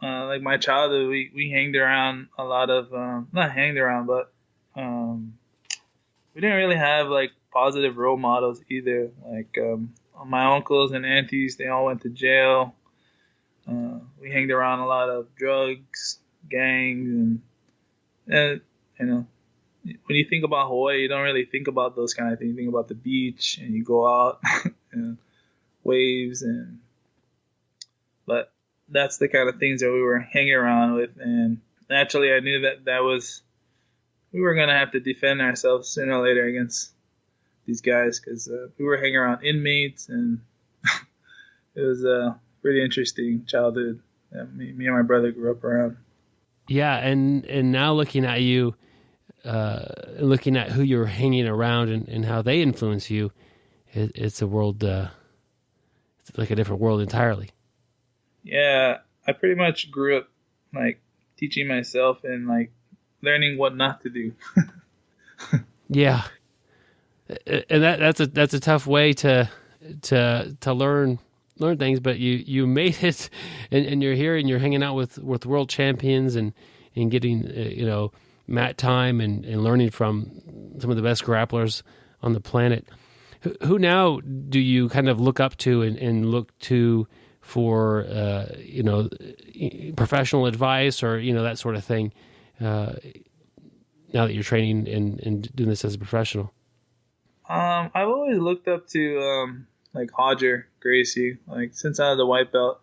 like my childhood, we hanged around a lot of not hanged around, but we didn't really have like positive role models either. Like my uncles and aunties, they all went to jail. We hanged around a lot of drugs, gangs, and when you think about Hawaii, you don't really think about those kind of things. You think about the beach, and you go out, waves, but that's the kind of things that we were hanging around with. And naturally, I knew that we were gonna have to defend ourselves sooner or later against these guys, because we were hanging around inmates, and it was a pretty interesting childhood that me and my brother grew up around. Yeah, and now looking at you, looking at who you're hanging around and how they influence you, it's a world, it's like a different world entirely. Yeah, I pretty much grew up like teaching myself and like learning what not to do. Yeah, and that's a tough way to learn things, but you made it, and you're here and you're hanging out with world champions and getting mat time and learning from some of the best grapplers on the planet. Who now do you kind of look up to and look to for professional advice or that sort of thing, now that you're training and doing this as a professional? I've always looked up to like Hodger Gracie, like since I was a white belt.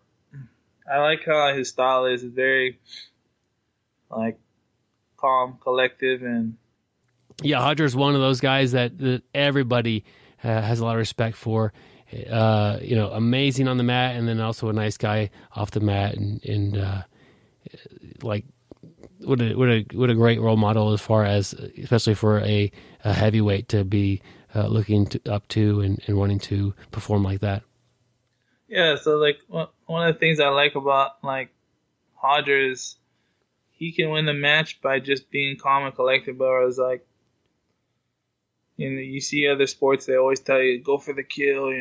I like how his style is very like calm, collective, and yeah, Hodger's one of those guys that everybody has a lot of respect for. Amazing on the mat, and then also a nice guy off the mat, and like what a great role model as far as, especially for a heavyweight to be looking up to and wanting to perform like that. Yeah, so like one of the things I like about like Hodger is he can win the match by just being calm and collected. But it's like, you see other sports, they always tell you go for the kill,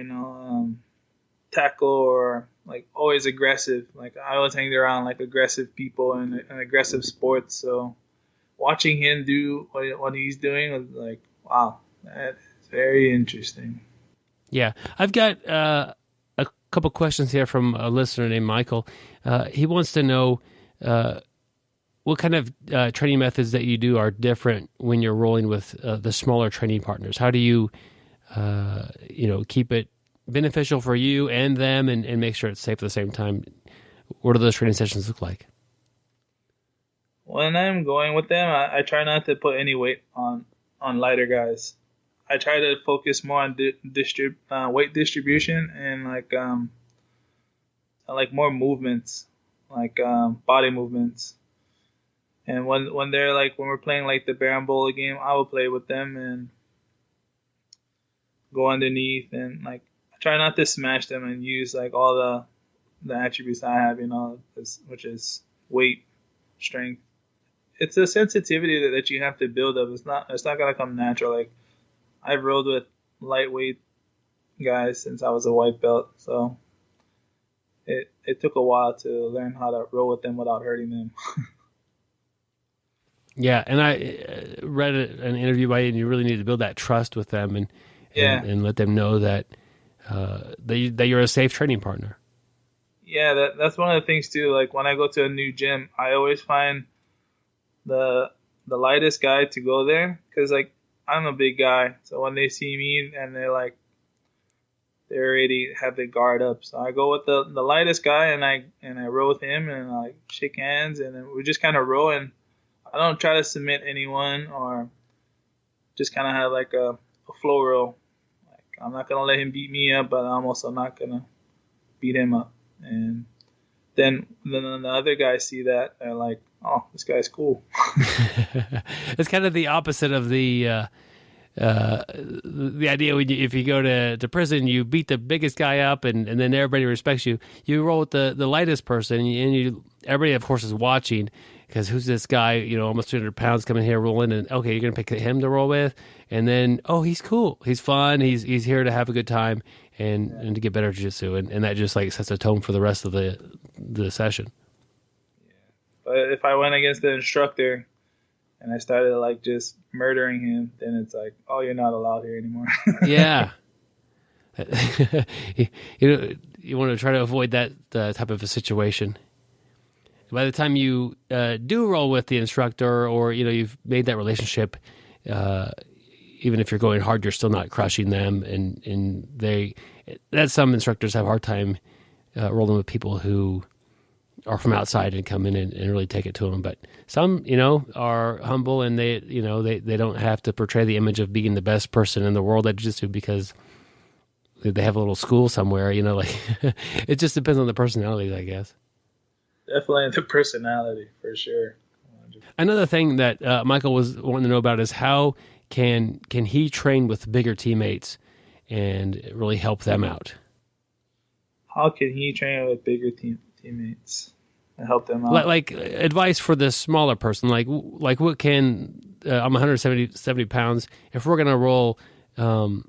tackle, or like always aggressive. Like I always hanged around like aggressive people in aggressive sports. So watching him do what he's doing was like, wow, that is very interesting. Yeah, I've got a couple questions here from a listener named Michael. He wants to know what kind of training methods that you do are different when you're rolling with the smaller training partners. How do you, keep it beneficial for you and them, and make sure it's safe at the same time? What do those training sessions look like? When I'm going with them, I try not to put any weight on lighter guys. I try to focus more on weight distribution and like more movements, like body movements. And when they're like, when we're playing like the Baron Bowler game, I will play with them and go underneath, and like I try not to smash them and use like all the attributes I have, which is weight, strength. It's a sensitivity that you have to build up. It's not gonna come natural. Like I've rolled with lightweight guys since I was a white belt, so it took a while to learn how to roll with them without hurting them. Yeah, and I read an interview by you, and you really need to build that trust with them and let them know that that you're a safe training partner. Yeah, that's one of the things too. Like when I go to a new gym, I always find the lightest guy to go there, because like I'm a big guy, so when they see me and they already have their guard up, so I go with the lightest guy and I roll with him and I shake hands, and then we just kind of roll, and I don't try to submit anyone or just kind of have like a flow roll. Like I'm not gonna let him beat me up, but I'm also not gonna beat him up. And then the other guys see that, they're like, oh, this guy's cool. It's kind of the opposite of the idea when if you go to prison, you beat the biggest guy up, and then everybody respects you. You roll with the lightest person, and you everybody of course is watching, because who's this guy? Almost 200 pounds coming here rolling, and okay, you're gonna pick him to roll with, and then he's cool, he's fun, he's here to have a good time and to get better at jiu-jitsu, and that just like sets a tone for the rest of the session. Yeah, but if I went against the instructor and I started like just murdering him, then it's like, oh, you're not allowed here anymore. Yeah. You want to try to avoid that type of a situation. By the time you do roll with the instructor, or you've made that relationship, even if you're going hard, you're still not crushing them, and that's some instructors have a hard time rolling with people who are from outside and come in and really take it to them. But some, are humble, and they don't have to portray the image of being the best person in the world at jiu-jitsu because they have a little school somewhere, like it just depends on the personality, I guess. Definitely the personality, for sure. Another thing that Michael was wanting to know about is how can he train with bigger teammates and really help them out? How can he train with bigger teammates and help them out? Like advice for the smaller person, like what can I'm 170 pounds. If we're gonna roll, what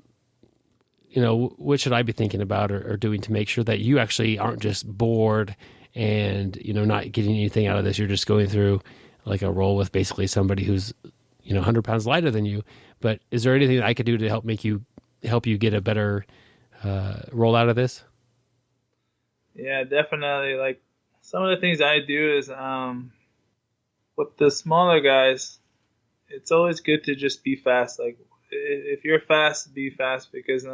should I be thinking about or doing to make sure that you actually aren't just bored and not getting anything out of this? You're just going through like a roll with basically somebody who's 100 pounds lighter than you. But is there anything that I could do to help you get a better roll out of this? Yeah, definitely. Like some of the things I do is with the smaller guys, it's always good to just be fast. Like if you're fast, be fast, because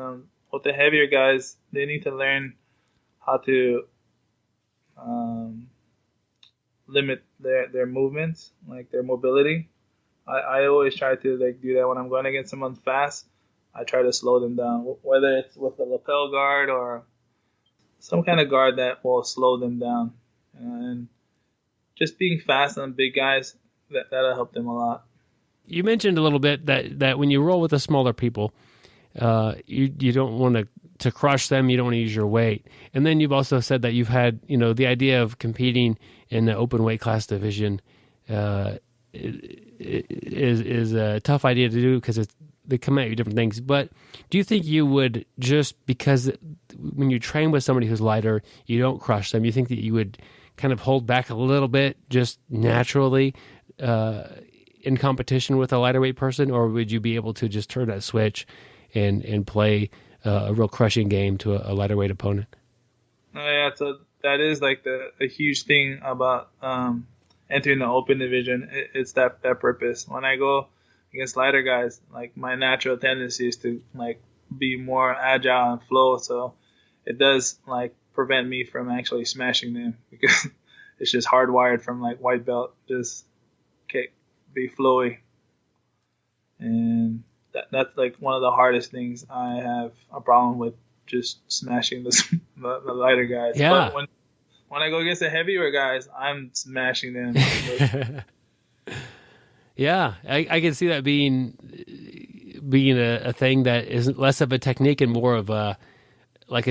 with the heavier guys, they need to learn how to limit their movements, like their mobility. I always try to like do that when I'm going against someone fast. I try to slow them down, whether it's with the lapel guard or some kind of guard that will slow them down. And just being fast on big guys, that'll help them a lot. You mentioned a little bit that when you roll with the smaller people, you don't want to crush them. You don't want to use your weight. And then you've also said that you've had, the idea of competing in the open weight class division is a tough idea to do because they come at you different things. But do you think you would, just because when you train with somebody who's lighter, you don't crush them, you think that you would kind of hold back a little bit just naturally in competition with a lighter weight person, or would you be able to just turn that switch and play a real crushing game to a lighter weight opponent? Yeah, so that is like a huge thing about entering the open division. It's that purpose. When I go against lighter guys, like my natural tendency is to like be more agile and flow, so it does like prevent me from actually smashing them because it's just hardwired from like white belt, just be flowy. And that's like one of the hardest things I have a problem with, just smashing the lighter guys. Yeah. But when I go against the heavier guys, I'm smashing them. Yeah, I can see that being a thing that is less of a technique and more of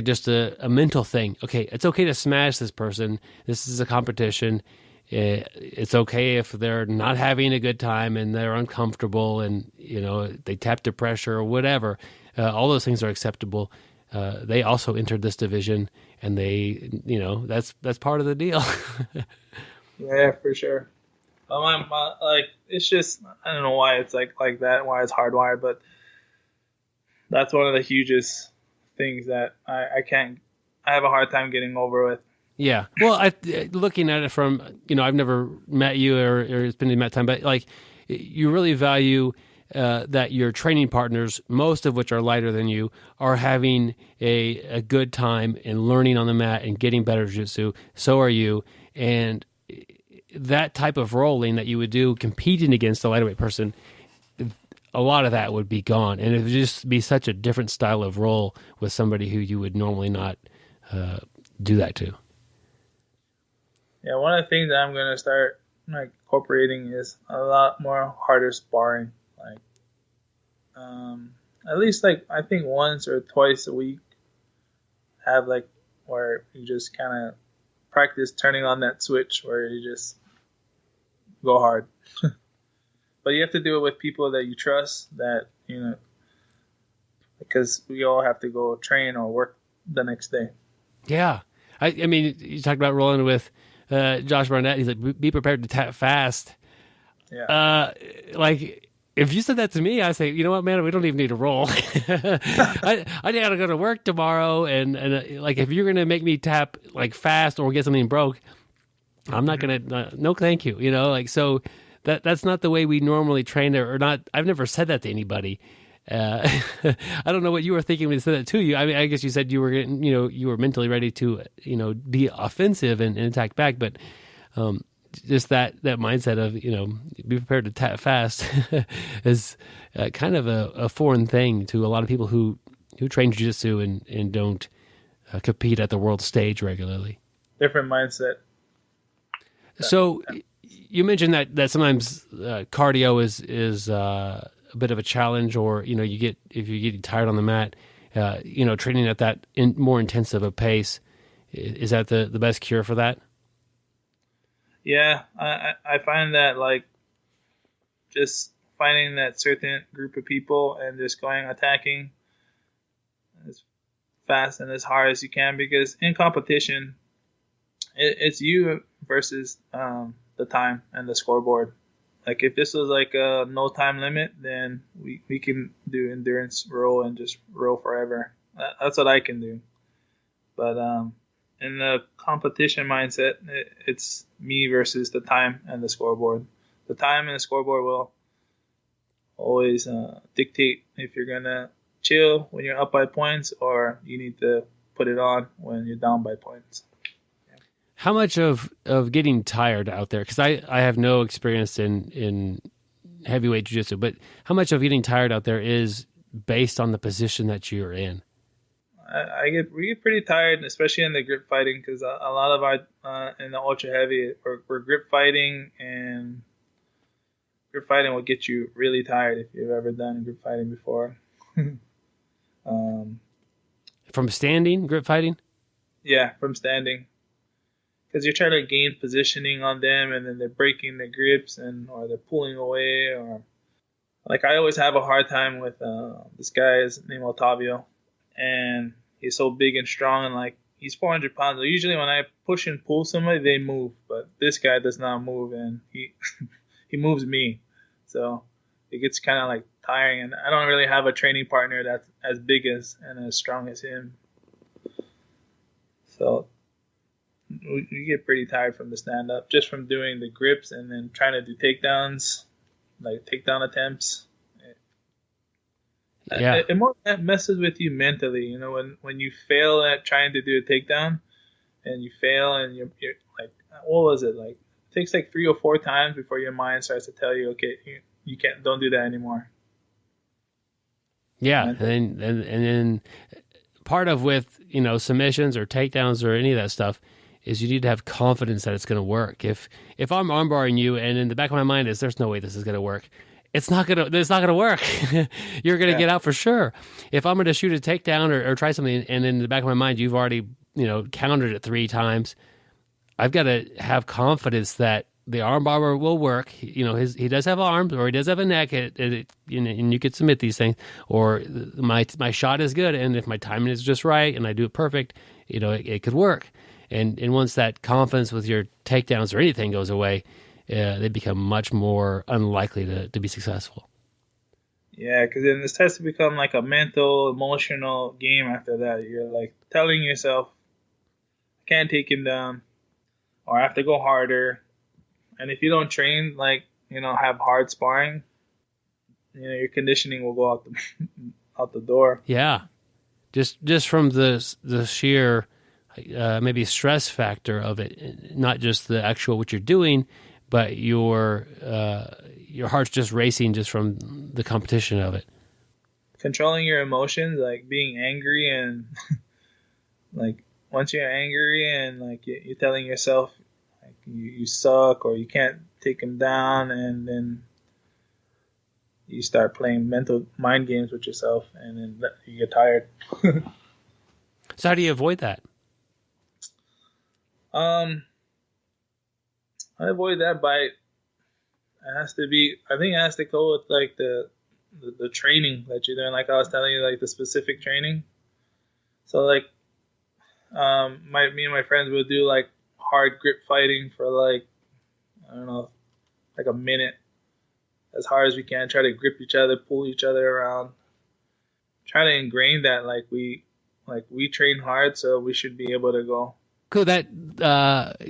just a mental thing. Okay, it's okay to smash this person. This is a competition. It's okay if they're not having a good time and they're uncomfortable and they tap to pressure or whatever. All those things are acceptable. They also entered this division, and they that's part of the deal. Yeah, for sure. Like it's just, I don't know why it's like that, why it's hardwired, but that's one of the hugest things that I have a hard time getting over with. Yeah. Well, looking at it from, I've never met you or it's been that time, but like you really value that your training partners, most of which are lighter than you, are having a good time and learning on the mat and getting better jiu-jitsu. So are you. And that type of rolling that you would do competing against a lightweight person, a lot of that would be gone, and it would just be such a different style of role with somebody who you would normally not do that to. Yeah, one of the things that I'm gonna start incorporating is a lot more harder sparring. Like, at least I think once or twice a week, have where you just kind of practice turning on that switch where you just go hard. But you have to do it with people that you trust, that, because we all have to go train or work the next day. Yeah. I mean, you talked about rolling with Josh Barnett. He's like, be prepared to tap fast. Yeah. If you said that to me, I say, you know what, man, we don't even need to roll. I got to go to work tomorrow, and if you're going to make me tap fast or get something broke, I'm not going to. No, thank you. So that's not the way we normally train, or not. I've never said that to anybody. I don't know what you were thinking when you said that to you. I mean, I guess you said you were getting, you were mentally ready to, be offensive and attack back, but just that mindset of, be prepared to tap fast is kind of a foreign thing to a lot of people who train jiu-jitsu and don't compete at the world stage regularly. Different mindset. So you mentioned that sometimes cardio is a bit of a challenge, or if you get tired on the mat, training at that more intensive a pace. Is that the best cure for that? Yeah, I find that just finding that certain group of people and just going attacking as fast and as hard as you can, because in competition, it's you versus the time and the scoreboard. If this was a no time limit, then we can do endurance row and just row forever. That's what I can do. But in the competition mindset, it's me versus the time and the scoreboard. The time and the scoreboard will always dictate if you're going to chill when you're up by points, or you need to put it on when you're down by points. How much of getting tired out there, because I have no experience in heavyweight jiu-jitsu, but how much of getting tired out there is based on the position that you're in? We get pretty tired, especially in the grip fighting, because a lot of our in the ultra heavy, we're grip fighting, and grip fighting will get you really tired if you've ever done grip fighting before. From standing grip fighting? Yeah, from standing, because you're trying to gain positioning on them, and then they're breaking their grips or they're pulling away, or I always have a hard time with this guy is named Otavio. And he's so big and strong, and he's 400 pounds. So usually when I push and pull somebody, they move, but this guy does not move, and he he moves me. So it gets kind of tiring, and I don't really have a training partner that's as big and as strong as him. So we get pretty tired from the stand up, just from doing the grips and then trying to do takedowns, takedown attempts. Yeah. It messes with you mentally, when you fail at trying to do a takedown, and you fail, and you're what was it? It takes 3 or 4 times before your mind starts to tell you, okay, you don't do that anymore. Yeah, and then part of with submissions or takedowns or any of that stuff is you need to have confidence that it's going to work. If I'm armbarring you, and in the back of my mind is there's no way this is going to work, it's not gonna work. You're gonna get out for sure. If I'm gonna shoot a takedown or try something, and in the back of my mind you've already countered it 3 times, I've got to have confidence that the armbar will work. He does have arms, or he does have a neck, and you could submit these things. Or my shot is good, and if my timing is just right and I do it perfect, it could work. And once that confidence with your takedowns or anything goes away, they become much more unlikely to be successful. Yeah, because then this has to become a mental, emotional game after that. You're telling yourself, I can't take him down, or I have to go harder. And if you don't train, have hard sparring, your conditioning will go out the door. Yeah, just from the sheer maybe stress factor of it, not just the actual what you're doing, but your heart's just racing just from the competition of it. Controlling your emotions, like being angry, and like once you're angry and like you're telling yourself like you suck or you can't take him down, and then you start playing mental mind games with yourself, and then you get tired. So how do you avoid that? I avoid that by it has to be. I think it has to go with like the training that you're doing. Like I was telling you, like the specific training. So like, me and my friends would do like hard grip fighting for like, I don't know, like a minute, as hard as we can. Try to grip each other, pull each other around. Try to ingrain that we train hard, so we should be able to go. Cool. That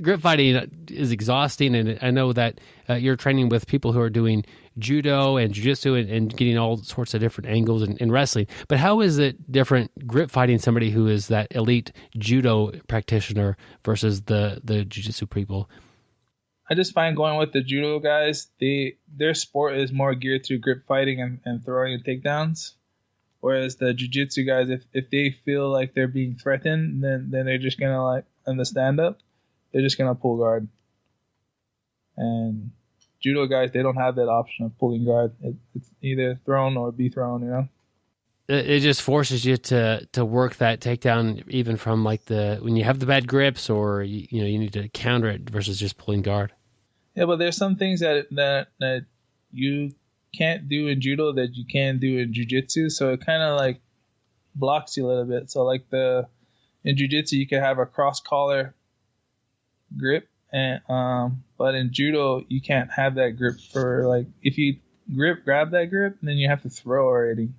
grip fighting is exhausting, and I know that you're training with people who are doing judo and jiu-jitsu and getting all sorts of different angles in wrestling. But how is it different grip fighting somebody who is that elite judo practitioner versus the jiu-jitsu people? I just find going with the judo guys, their sport is more geared to grip fighting and throwing and takedowns. Whereas the jiu-jitsu guys, if they feel like they're being threatened, then they're just going to, like, in the stand-up, they're just going to pull guard. And judo guys, they don't have that option of pulling guard. It's either thrown or be thrown, you know? It just forces you to work that takedown even from, like, when you have the bad grips or, you need to counter it versus just pulling guard. Yeah, but there's some things that you can't do in judo that you can do in jiu-jitsu, so it kind of like blocks you a little bit. So like in jiu-jitsu you can have a cross collar grip, and but in judo you can't have that grip. For like if you grab that grip, then you have to throw already.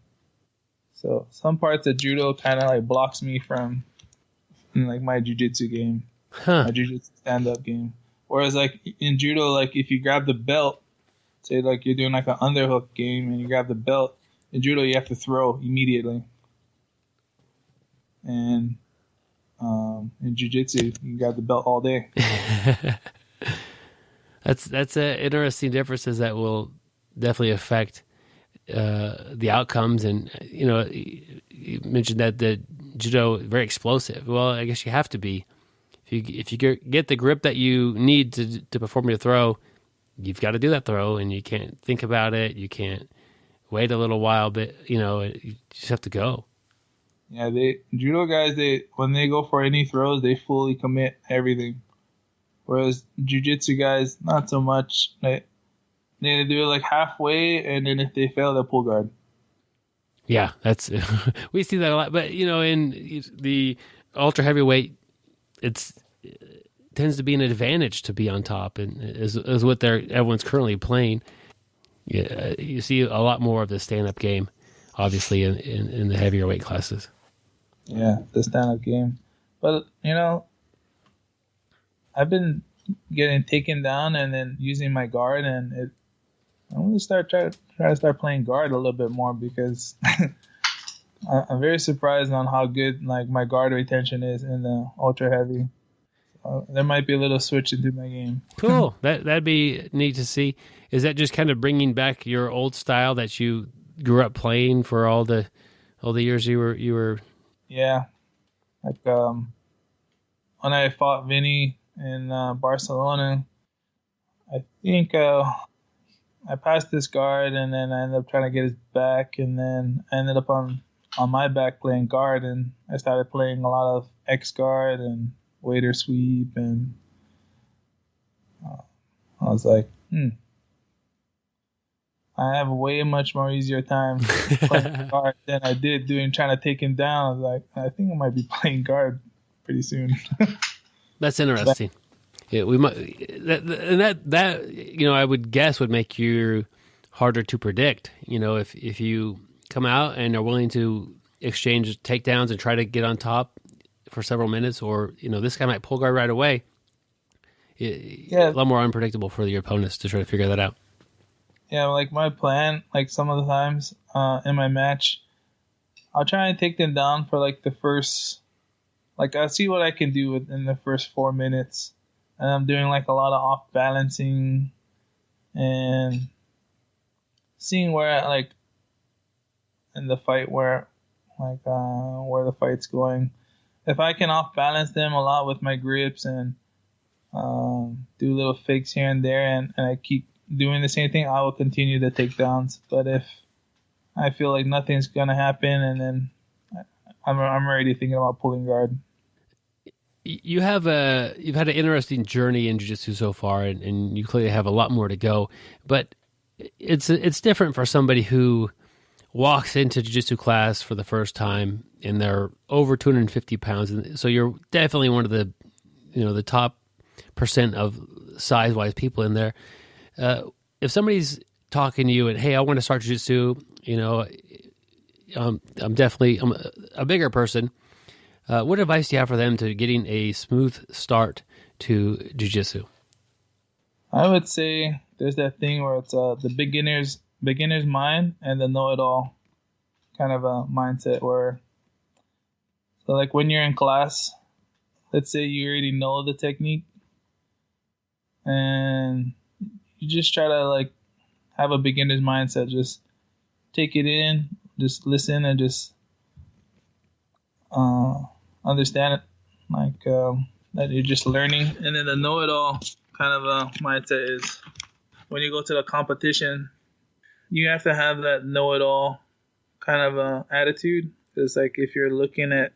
So some parts of judo kind of like blocks me from like my jiu-jitsu game, my jiu-jitsu stand-up game. Whereas like in judo, like if you grab the belt, say like you're doing like an underhook game and you grab the belt, in judo you have to throw immediately. And in jiu-jitsu you can grab the belt all day. That's a interesting differences that will definitely affect the outcomes. And you mentioned that the judo very explosive. Well, I guess you have to be. If you get the grip that you need to perform your throw, you've got to do that throw, and you can't think about it. You can't wait a little while, but you just have to go. Yeah, judo guys, when they go for any throws, they fully commit everything. Whereas jiu-jitsu guys, not so much. They do it like halfway, and then if they fail, they'll pull guard. Yeah, that's we see that a lot. But in the ultra heavyweight, it tends to be an advantage to be on top, and is what everyone's currently playing. Yeah, you see a lot more of the stand-up game, obviously, in the heavier weight classes. Yeah, the stand-up game. But, I've been getting taken down and then using my guard, and I'm going to try to start playing guard a little bit more, because I'm very surprised on how good like my guard retention is in the ultra heavy. There might be a little switch into my game. Cool. That'd be neat to see. Is that just kind of bringing back your old style that you grew up playing for all the years you were? Yeah, like when I fought Vinny in Barcelona, I think I passed this guard, and then I ended up trying to get his back, and then I ended up on my back playing guard, and I started playing a lot of X guard and waiter sweep, and I was like, I have a way much more easier time playing guard than I did trying to take him down. I was like, I think I might be playing guard pretty soon. That's interesting. Yeah, we might that I would guess would make you harder to predict. If you come out and are willing to exchange takedowns and try to get on top for several minutes, or this guy might pull guard right away. A lot more unpredictable for your opponents to try to figure that out. Yeah, like my plan, like some of the times in my match, I'll try and take them down for like the first, like I'll see what I can do in the first 4 minutes, and I'm doing like a lot of off balancing and seeing where like in the fight where the fight's going. If I can off balance them a lot with my grips and do little fakes here and there, and I keep doing the same thing, I will continue the takedowns. But if I feel like nothing's gonna happen, and then I'm already thinking about pulling guard. You've had an interesting journey in jiu-jitsu so far, and you clearly have a lot more to go. But it's different for somebody who walks into jiu-jitsu class for the first time and they're over 250 pounds. And so you're definitely one of the, the top percent of size-wise people in there. If somebody's talking to you and, hey, I want to start jiu-jitsu, I'm a bigger person. What advice do you have for them to getting a smooth start to jiu-jitsu? I would say there's that thing where it's the beginner's mind and the know-it-all kind of a mindset where, so like when you're in class, let's say you already know the technique and you just try to like have a beginner's mindset, just take it in, just listen and just understand it, like that you're just learning. And then the know-it-all kind of a mindset is when you go to the competition, you have to have that know-it-all kind of attitude. It's like if you're looking at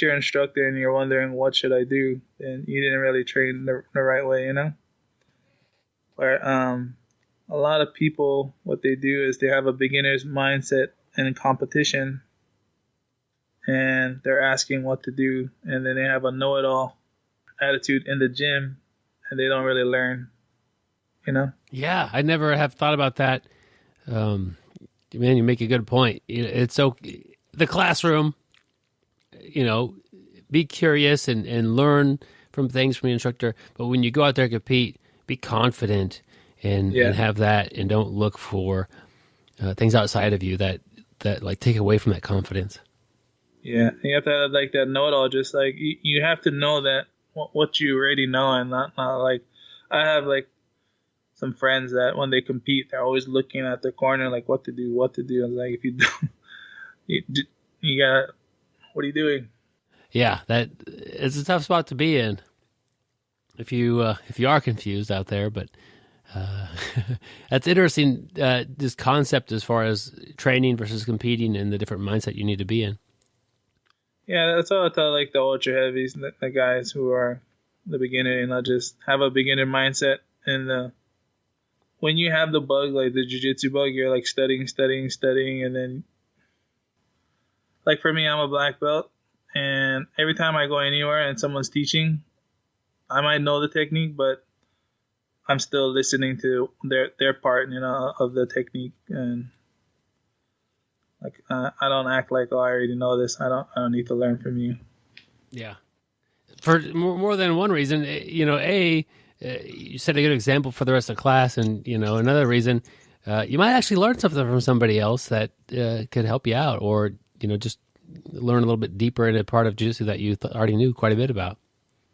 your instructor and you're wondering what should I do, then you didn't really train the right way, Where a lot of people, what they do is they have a beginner's mindset in competition, and they're asking what to do, and then they have a know-it-all attitude in the gym, and they don't really learn. Yeah, I never have thought about that. Man, you make a good point. It's so the classroom, be curious and learn from things from the instructor. But when you go out there and compete, be confident and have that, and don't look for things outside of you that like take away from that confidence. Yeah, you have to have like that know-it-all. Just like you have to know that what you already know, and not like I have like some friends that when they compete, they're always looking at the corner, like what to do. I was like, if you do, you got, what are you doing? Yeah, that it's a tough spot to be in if you are confused out there. But that's interesting. This concept as far as training versus competing and the different mindset you need to be in. Yeah, that's all I tell like the ultra heavies, the guys who are the beginner, and just have a beginner mindset. And when you have the bug, like the jiu-jitsu bug, you're like studying, and then like for me, I'm a black belt, and every time I go anywhere and someone's teaching, I might know the technique, but I'm still listening to their part, of the technique, and like I don't act like, oh, I already know this. I don't need to learn from you. Yeah, for more than one reason, you set a good example for the rest of the class, and another reason, you might actually learn something from somebody else that could help you out, or just learn a little bit deeper in a part of jiu-jitsu that you already knew quite a bit about.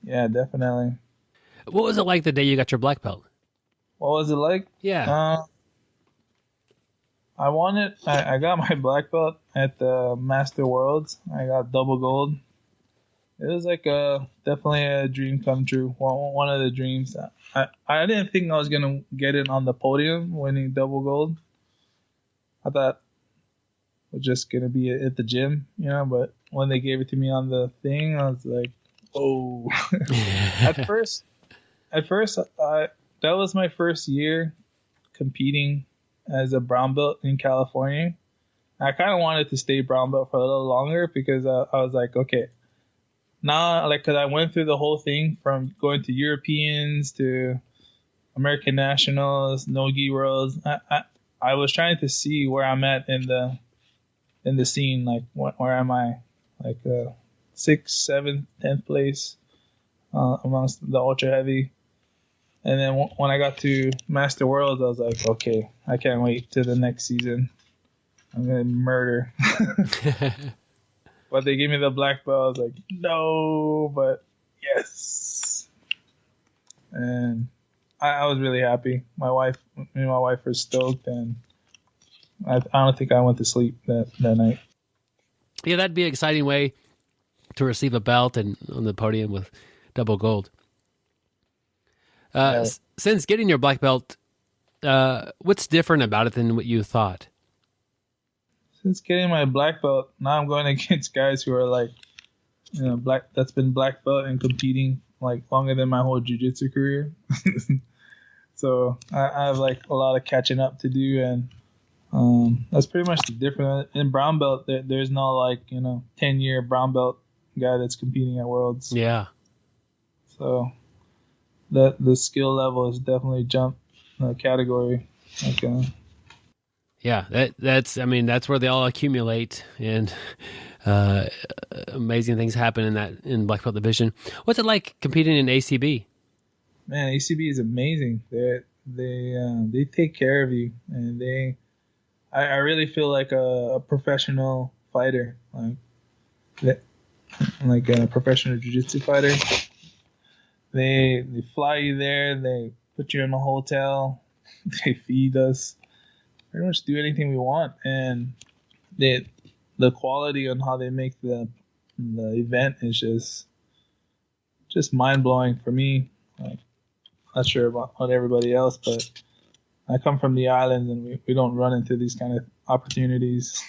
Yeah, definitely. What was it like the day you got your black belt? What was it like? Yeah. I got my black belt at the Master Worlds. I got double gold. It was like definitely a dream come true. One of the dreams. I didn't think I was gonna get it on the podium, winning double gold. I thought it was just gonna be at the gym, But when they gave it to me on the thing, I was like, "Oh!" At first, that was my first year competing as a brown belt in California. I kind of wanted to stay brown belt for a little longer because I was like, okay. Now, because I went through the whole thing from going to Europeans to American Nationals, Nogi Worlds. I was trying to see where I'm at in the scene. Like, where am I? Like 6th, 7th, 10th place amongst the ultra heavy. And then when I got to Master Worlds, I was like, okay, I can't wait to the next season. I'm gonna murder. But they gave me the black belt. I was like, no, but yes. And I was really happy. Me and my wife were stoked, and I don't think I went to sleep that night. Yeah, that'd be an exciting way to receive a belt and on the podium with double gold. Since getting your black belt, what's different about it than what you thought? Since getting my black belt, now I'm going against guys who are like, that's been black belt and competing like longer than my whole jiu-jitsu career. So I have like a lot of catching up to do, and that's pretty much the difference. In brown belt, there's no like 10-year brown belt guy that's competing at Worlds. Yeah. So the skill level has definitely jumped category. Yeah, that's where they all accumulate, and amazing things happen in black belt division. What's it like competing in ACB? Man, ACB is amazing. They take care of you, and I really feel like a professional fighter, like a professional jiu-jitsu fighter. They fly you there. They put you in a hotel. They feed us. Pretty much do anything we want, and the quality on how they make the event is just mind blowing for me. Like, not sure about everybody else, but I come from the islands, and we don't run into these kind of opportunities.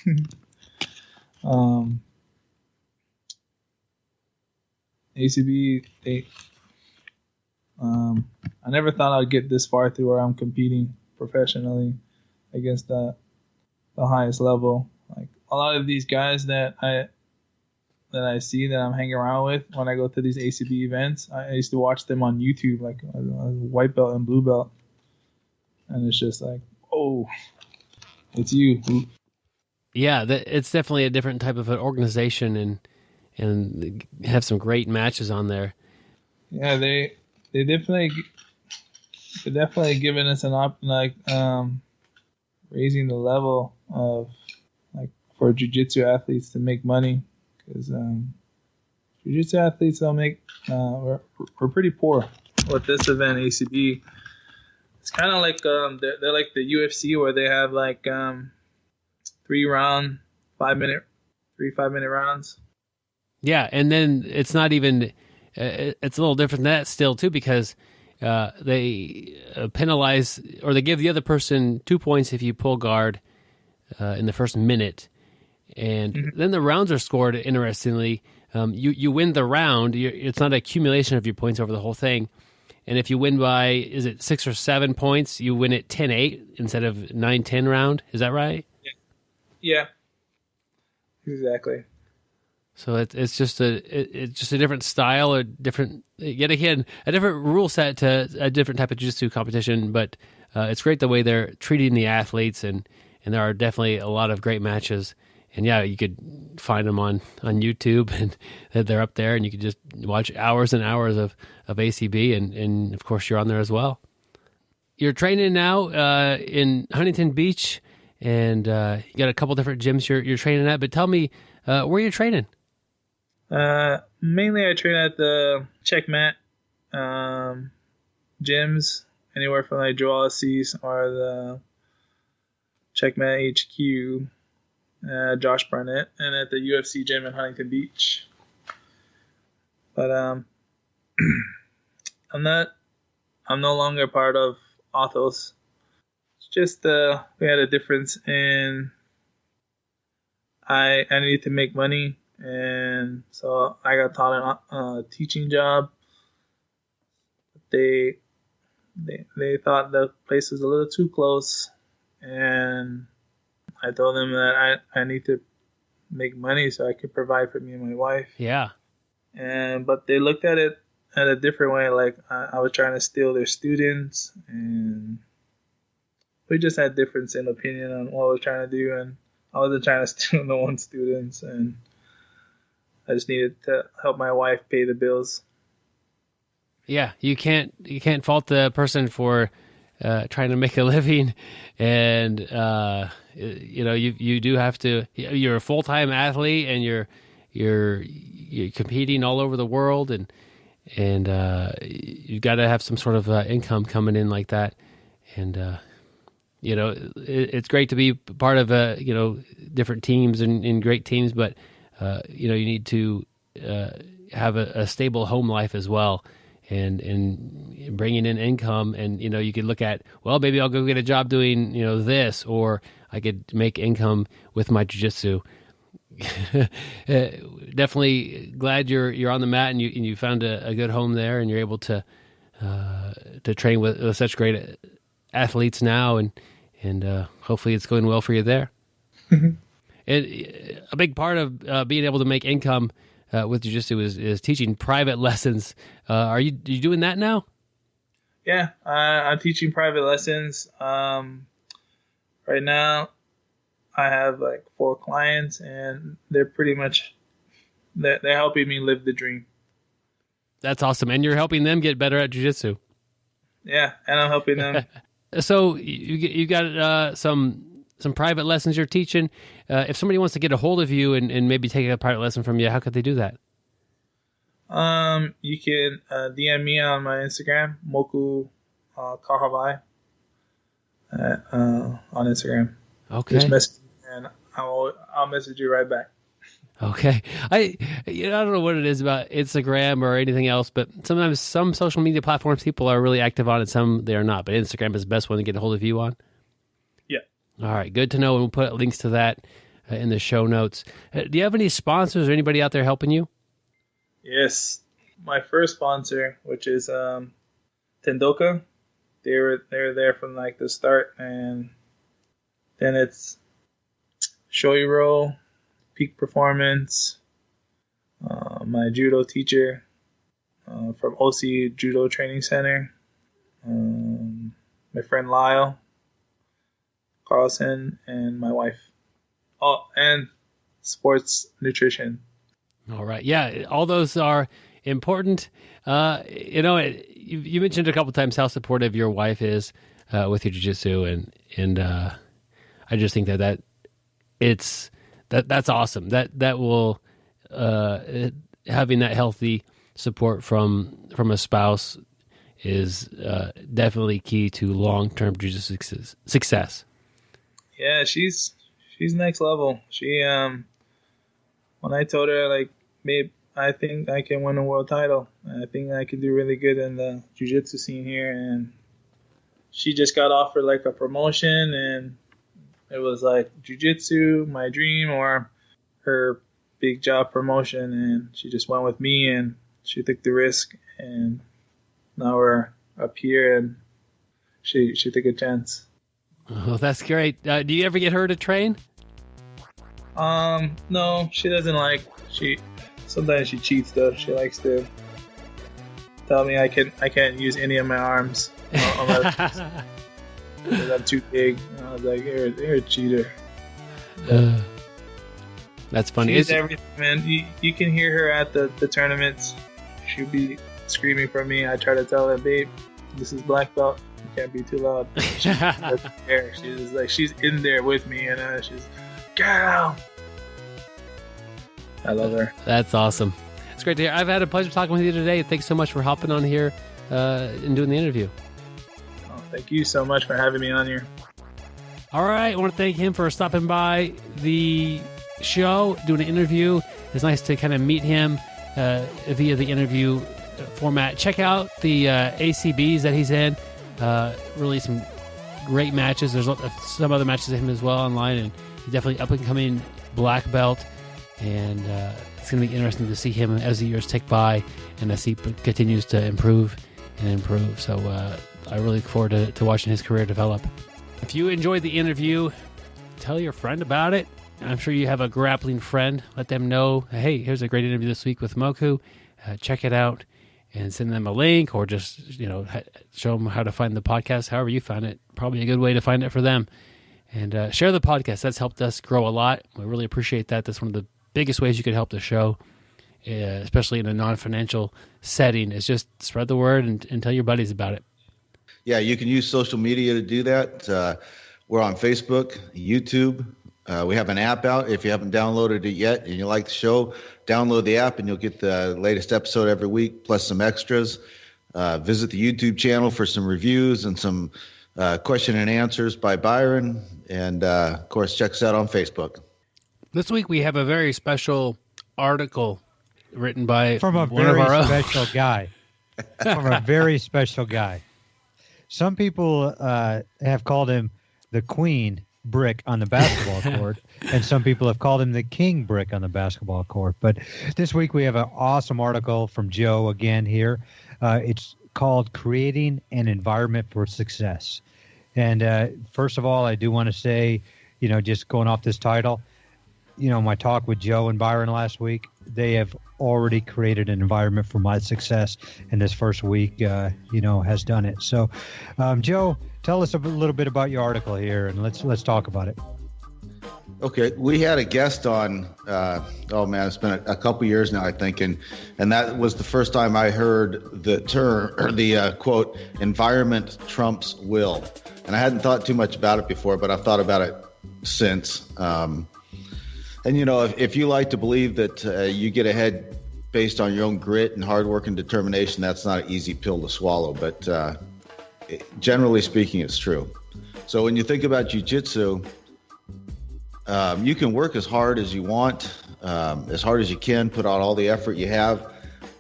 ACB, I never thought I'd get this far to where I'm competing professionally against the highest level. Like a lot of these guys that I see that I'm hanging around with when I go to these ACB events, I used to watch them on YouTube, like white belt and blue belt, and it's just like, oh, it's you. Yeah, it's definitely a different type of an organization, and have some great matches on there. Yeah, they definitely giving us raising the level of like for jiu-jitsu athletes to make money, because jiu-jitsu athletes don't make we're pretty poor with this event. ACB, it's kind of like they're like the UFC, where they have like 3 5-minute rounds. Yeah, and then it's not even it's a little different than that still too, because they penalize, or they give the other person 2 points if you pull guard in the first minute, and then the rounds are scored. Interestingly, you win the round. It's not an accumulation of your points over the whole thing, and if you win by, is it 6 or 7 points, you win it 10-8 instead of 9-10 round. Is that right? Yeah, exactly. So it's just a different style, a different rule set to a different type of jiu-jitsu competition. But it's great the way they're treating the athletes, and there are definitely a lot of great matches. And yeah, you could find them on YouTube, and they're up there, and you could just watch hours and hours of ACB, and of course you're on there as well. You're training now in Huntington Beach, and you got a couple different gyms you're training at. But tell me, where you're training? Mainly I train at the Checkmat gyms, anywhere from like Joe Alice's or the Checkmat HQ, Josh Barnett, and at the UFC gym in Huntington Beach. But I'm no longer part of Authos. It's just we had a difference in I needed to make money. And so I got taught a teaching job. They thought the place was a little too close, and I told them that I need to make money so I could provide for me and my wife. Yeah. But they looked at it at a different way, like I was trying to steal their students, and we just had difference in opinion on what I was trying to do, and I wasn't trying to steal no one's students, and I just needed to help my wife pay the bills. Yeah, you can't fault the person for trying to make a living, and you do have to. You're a full-time athlete, and you're competing all over the world, and and you got to have some sort of income coming in like that. And it's great to be part of different teams and great teams, but you need to have a stable home life as well, and bringing in income. And you could look at, well, maybe I'll go get a job doing this, or I could make income with my jiu-jitsu. Definitely glad you're on the mat and you found a good home there, and you're able to train with such great athletes now, and hopefully it's going well for you there. And a big part of being able to make income with jiu-jitsu is teaching private lessons. Are you doing that now? Yeah, I'm teaching private lessons. Right now, I have like 4 clients, and they're pretty much they're helping me live the dream. That's awesome, and you're helping them get better at jiu-jitsu. Yeah, and I'm helping them. So you got some private lessons you're teaching. If somebody wants to get a hold of you and maybe take a private lesson from you, how could they do that? You can DM me on my Instagram, Moku Kahawai, on Instagram. Okay. Just message me and I'll message you right back. Okay. I don't know what it is about Instagram or anything else, but sometimes some social media platforms people are really active on and some they are not. But Instagram is the best one to get a hold of you on. Yeah. All right. Good to know. And we'll put links to that in the show notes. Do you have any sponsors or anybody out there helping you? Yes. My first sponsor, which is Tendoka, they were there from like the start, and then it's Shoiro, Peak Performance, my judo teacher from OC Judo Training Center, my friend Lyle Carlson, and my wife. Oh, and sports nutrition. All right. Yeah, all those are important. You mentioned a couple times how supportive your wife is with your jiu-jitsu, and I just think that that's awesome. That will having that healthy support from a spouse is definitely key to long-term jiu-jitsu success. Yeah, she's next level. She when I told her like, babe, I think I can win a world title. I think I can do really good in the jiu-jitsu scene here, and she just got offered like a promotion, and it was like jiu-jitsu, my dream, or her big job promotion, and she just went with me, and she took the risk, and now we're up here, and she took a chance. Oh, that's great. Do you ever get her to train? No, she doesn't like. Sometimes she cheats though. She likes to tell me I can't use any of my arms unless I'm too big. And I was like, you're a cheater. That's funny. She's everything, man. You can hear her at the tournaments. She'll be screaming for me. I try to tell her, babe, this is black belt. You can't be too loud. She's in there with me, and she's, get out. I love her. That's awesome. It's great to hear. I've had a pleasure talking with you today. Thanks so much for hopping on here and doing the interview. Oh, thank you so much for having me on here. All right. I want to thank him for stopping by the show, doing an interview. It's nice to kind of meet him via the interview format. Check out the ACBs that he's in. Really some great matches. There's some other matches of him as well online, and he's definitely up and coming black belt. And it's going to be interesting to see him as the years tick by and as he continues to improve and improve. So I really look forward to watching his career develop. If you enjoyed the interview, tell your friend about it. I'm sure you have a grappling friend. Let them know, hey, here's a great interview this week with Moku. Check it out and send them a link, or just show them how to find the podcast. However you find it, probably a good way to find it for them. And share the podcast. That's helped us grow a lot. We really appreciate that. That's one of the biggest ways you could help the show, especially in a non-financial setting, is just spread the word and tell your buddies about it. Yeah, you can use social media to do that. We're on Facebook, YouTube, We have an app out. If you haven't downloaded it yet and you like the show, download the app and you'll get the latest episode every week, plus some extras. Visit the YouTube channel for some reviews and some question and answers by Byron. And, of course, check us out on Facebook. This week we have a very special article written by from a one of our very own. special guy. From a very special guy. Some people have called him the Queen Brick on the basketball court, and some people have called him the King Brick on the basketball court. But this week we have an awesome article from Joe again here. It's called Creating an Environment for Success. And first of all, I do want to say, just going off this title, my talk with Joe and Byron last week, they have already created an environment for my success, and this first week, has done it. So, Joe, tell us a little bit about your article here, and let's talk about it. Okay, we had a guest on. It's been a couple years now, I think, and that was the first time I heard the term or the quote, "Environment trumps will," and I hadn't thought too much about it before, but I've thought about it since. And if you like to believe that you get ahead based on your own grit and hard work and determination, that's not an easy pill to swallow. But generally speaking, it's true. So when you think about jiu-jitsu, you can work as hard as you want, as hard as you can, put out all the effort you have.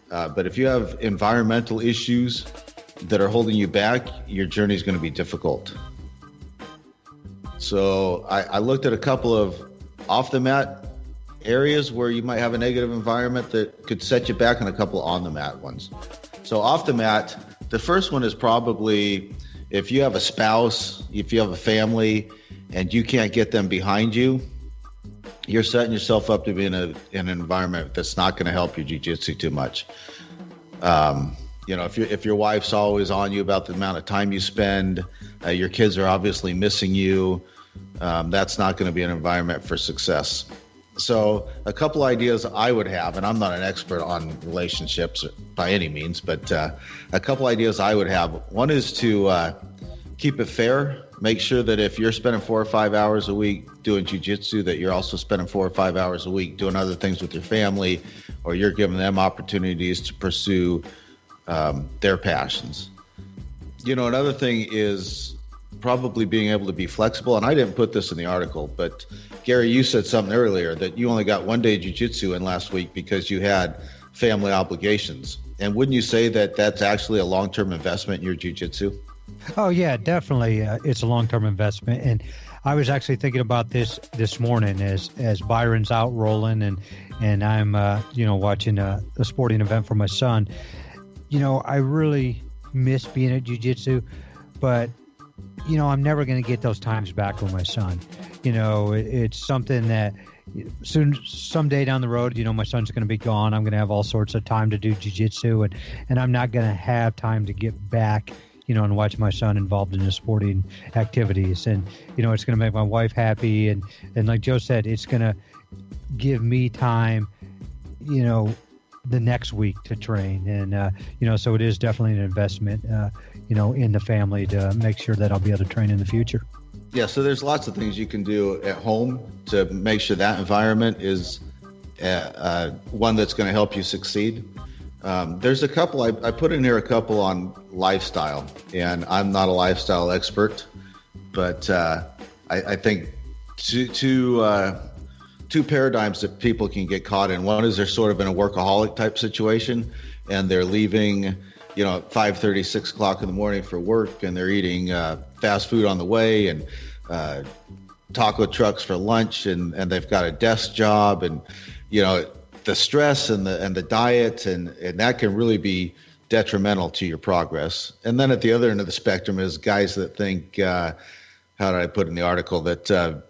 But if you have environmental issues that are holding you back, your journey is going to be difficult. So I looked at a couple of off the mat areas where you might have a negative environment that could set you back, and a couple on the mat ones. So off the mat, the first one is probably if you have a spouse, if you have a family, and you can't get them behind you, you're setting yourself up to be in an environment that's not going to help your jiu-jitsu too much. If your wife's always on you about the amount of time you spend, your kids are obviously missing you, that's not going to be an environment for success. So a couple ideas I would have, and I'm not an expert on relationships by any means, but a couple ideas I would have. One is to keep it fair. Make sure that if you're spending 4 or 5 hours a week doing jiu-jitsu, that you're also spending 4 or 5 hours a week doing other things with your family, or you're giving them opportunities to pursue their passions. Another thing is probably being able to be flexible. And I didn't put this in the article, but Gary, you said something earlier that you only got 1 day jiu-jitsu in last week because you had family obligations. And wouldn't you say that that's actually a long-term investment in your jiu-jitsu? Oh, yeah, definitely. It's a long-term investment. And I was actually thinking about this morning as Byron's out rolling and I'm, watching a sporting event for my son. I really miss being at jiu-jitsu, but I'm never going to get those times back with my son. It's something that someday down the road, my son's going to be gone. I'm going to have all sorts of time to do jiu-jitsu, and I'm not going to have time to get back, and watch my son involved in his sporting activities. And, it's going to make my wife happy. And like Joe said, it's going to give me time, the next week to train. And, so it is definitely an investment, in the family to make sure that I'll be able to train in the future. Yeah, so there's lots of things you can do at home to make sure that environment is one that's going to help you succeed. There's a couple, I put in here a couple on lifestyle, and I'm not a lifestyle expert, but I think two paradigms that people can get caught in. One is they're sort of in a workaholic type situation, and they're leaving, 5:30, 6 o'clock in the morning for work, and they're eating fast food on the way and taco trucks for lunch, and they've got a desk job, and the stress and the diet, and that can really be detrimental to your progress. And then at the other end of the spectrum is guys that think, how did I put in the article, that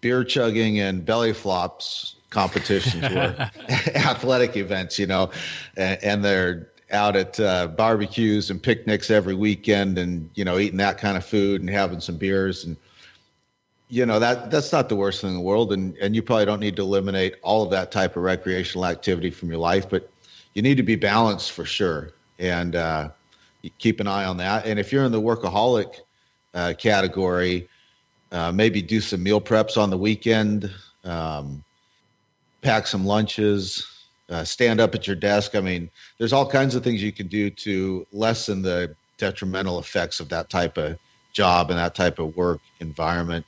beer chugging and belly flops competitions were athletic events, and they're out at barbecues and picnics every weekend, and eating that kind of food and having some beers, and that's not the worst thing in the world, and you probably don't need to eliminate all of that type of recreational activity from your life, but you need to be balanced for sure, and you keep an eye on that. And if you're in the workaholic category, maybe do some meal preps on the weekend, pack some lunches, stand up at your desk. I mean, there's all kinds of things you can do to lessen the detrimental effects of that type of job and that type of work environment.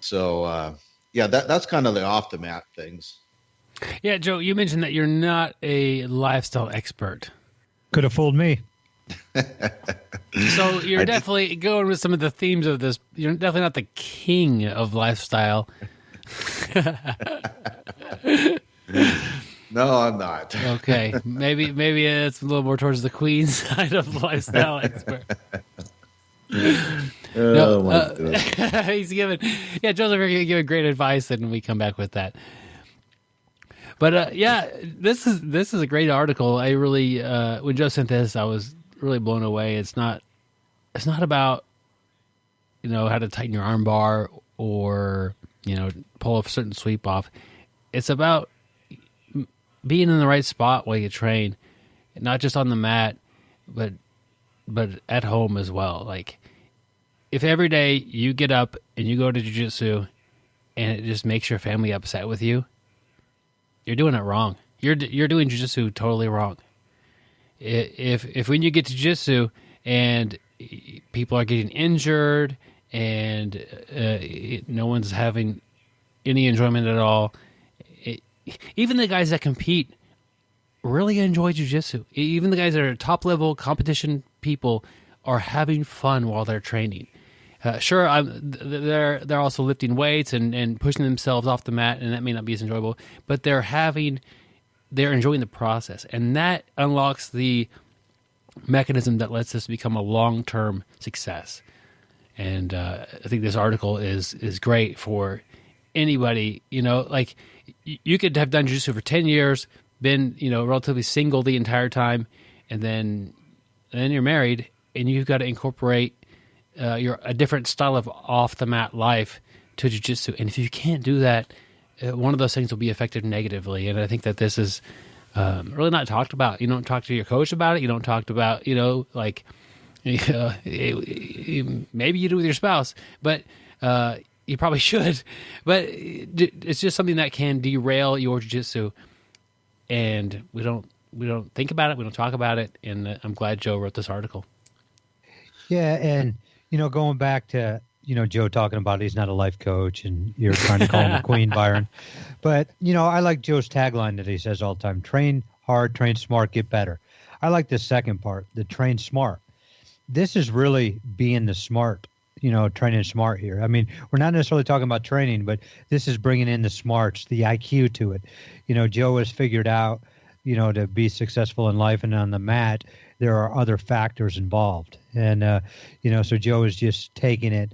So, that's kind of the off the mat things. Yeah, Joe, you mentioned that you're not a lifestyle expert. Could have fooled me. So you're definitely going with some of the themes of this. You're definitely not the king of lifestyle. No, I'm not. Okay, maybe it's a little more towards the queen side of lifestyle expert. My goodness. He's giving, Joe's over here giving great advice, and we come back with that. But this is a great article. I really, when Joe sent this, I was really blown away. It's not about how to tighten your arm bar or pull a certain sweep off. It's about being in the right spot while you train, not just on the mat, but at home as well. Like, if every day you get up and you go to jiu-jitsu and it just makes your family upset with you, you're doing it wrong. You're doing jiu-jitsu totally wrong. If when you get to jiu-jitsu and people are getting injured and no one's having any enjoyment at all, even the guys that compete really enjoy jiu-jitsu. Even the guys that are top-level competition people are having fun while they're training. Sure, they're also lifting weights and pushing themselves off the mat, and that may not be as enjoyable, but they're enjoying the process, and that unlocks the mechanism that lets this become a long-term success. And I think this article is great for anybody. Like, you could have done jiu-jitsu for 10 years, been relatively single the entire time, and then you're married, and you've got to incorporate a different style of off the mat life to jiu-jitsu. And if you can't do that, one of those things will be affected negatively. And I think that this is really not talked about. You don't talk to your coach about it. You don't talk about, maybe you do with your spouse, but you probably should. But it's just something that can derail your jiu-jitsu. And we don't think about it. We don't talk about it. And I'm glad Joe wrote this article. Yeah, and going back to, Joe talking about he's not a life coach and you're trying to call him a queen, Byron. But, I like Joe's tagline that he says all the time: train hard, train smart, get better. I like the second part, the train smart. This is really being the smart, training smart here. I mean, we're not necessarily talking about training, but this is bringing in the smarts, the IQ to it. Joe has figured out, to be successful in life and on the mat, there are other factors involved. And, so Joe is just taking it,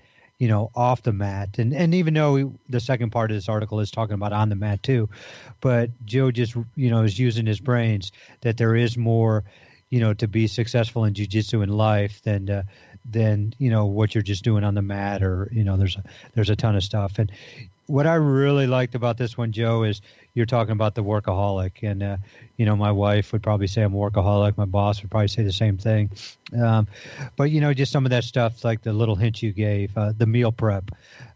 off the mat. And even though the second part of this article is talking about on the mat too, but Joe just, is using his brains that there is more, to be successful in jiu-jitsu in life than what you're just doing on the mat, or, there's a ton of stuff. And what I really liked about this one, Joe, is you're talking about the workaholic. And, my wife would probably say I'm a workaholic. My boss would probably say the same thing. But, just some of that stuff, like the little hint you gave, the meal prep,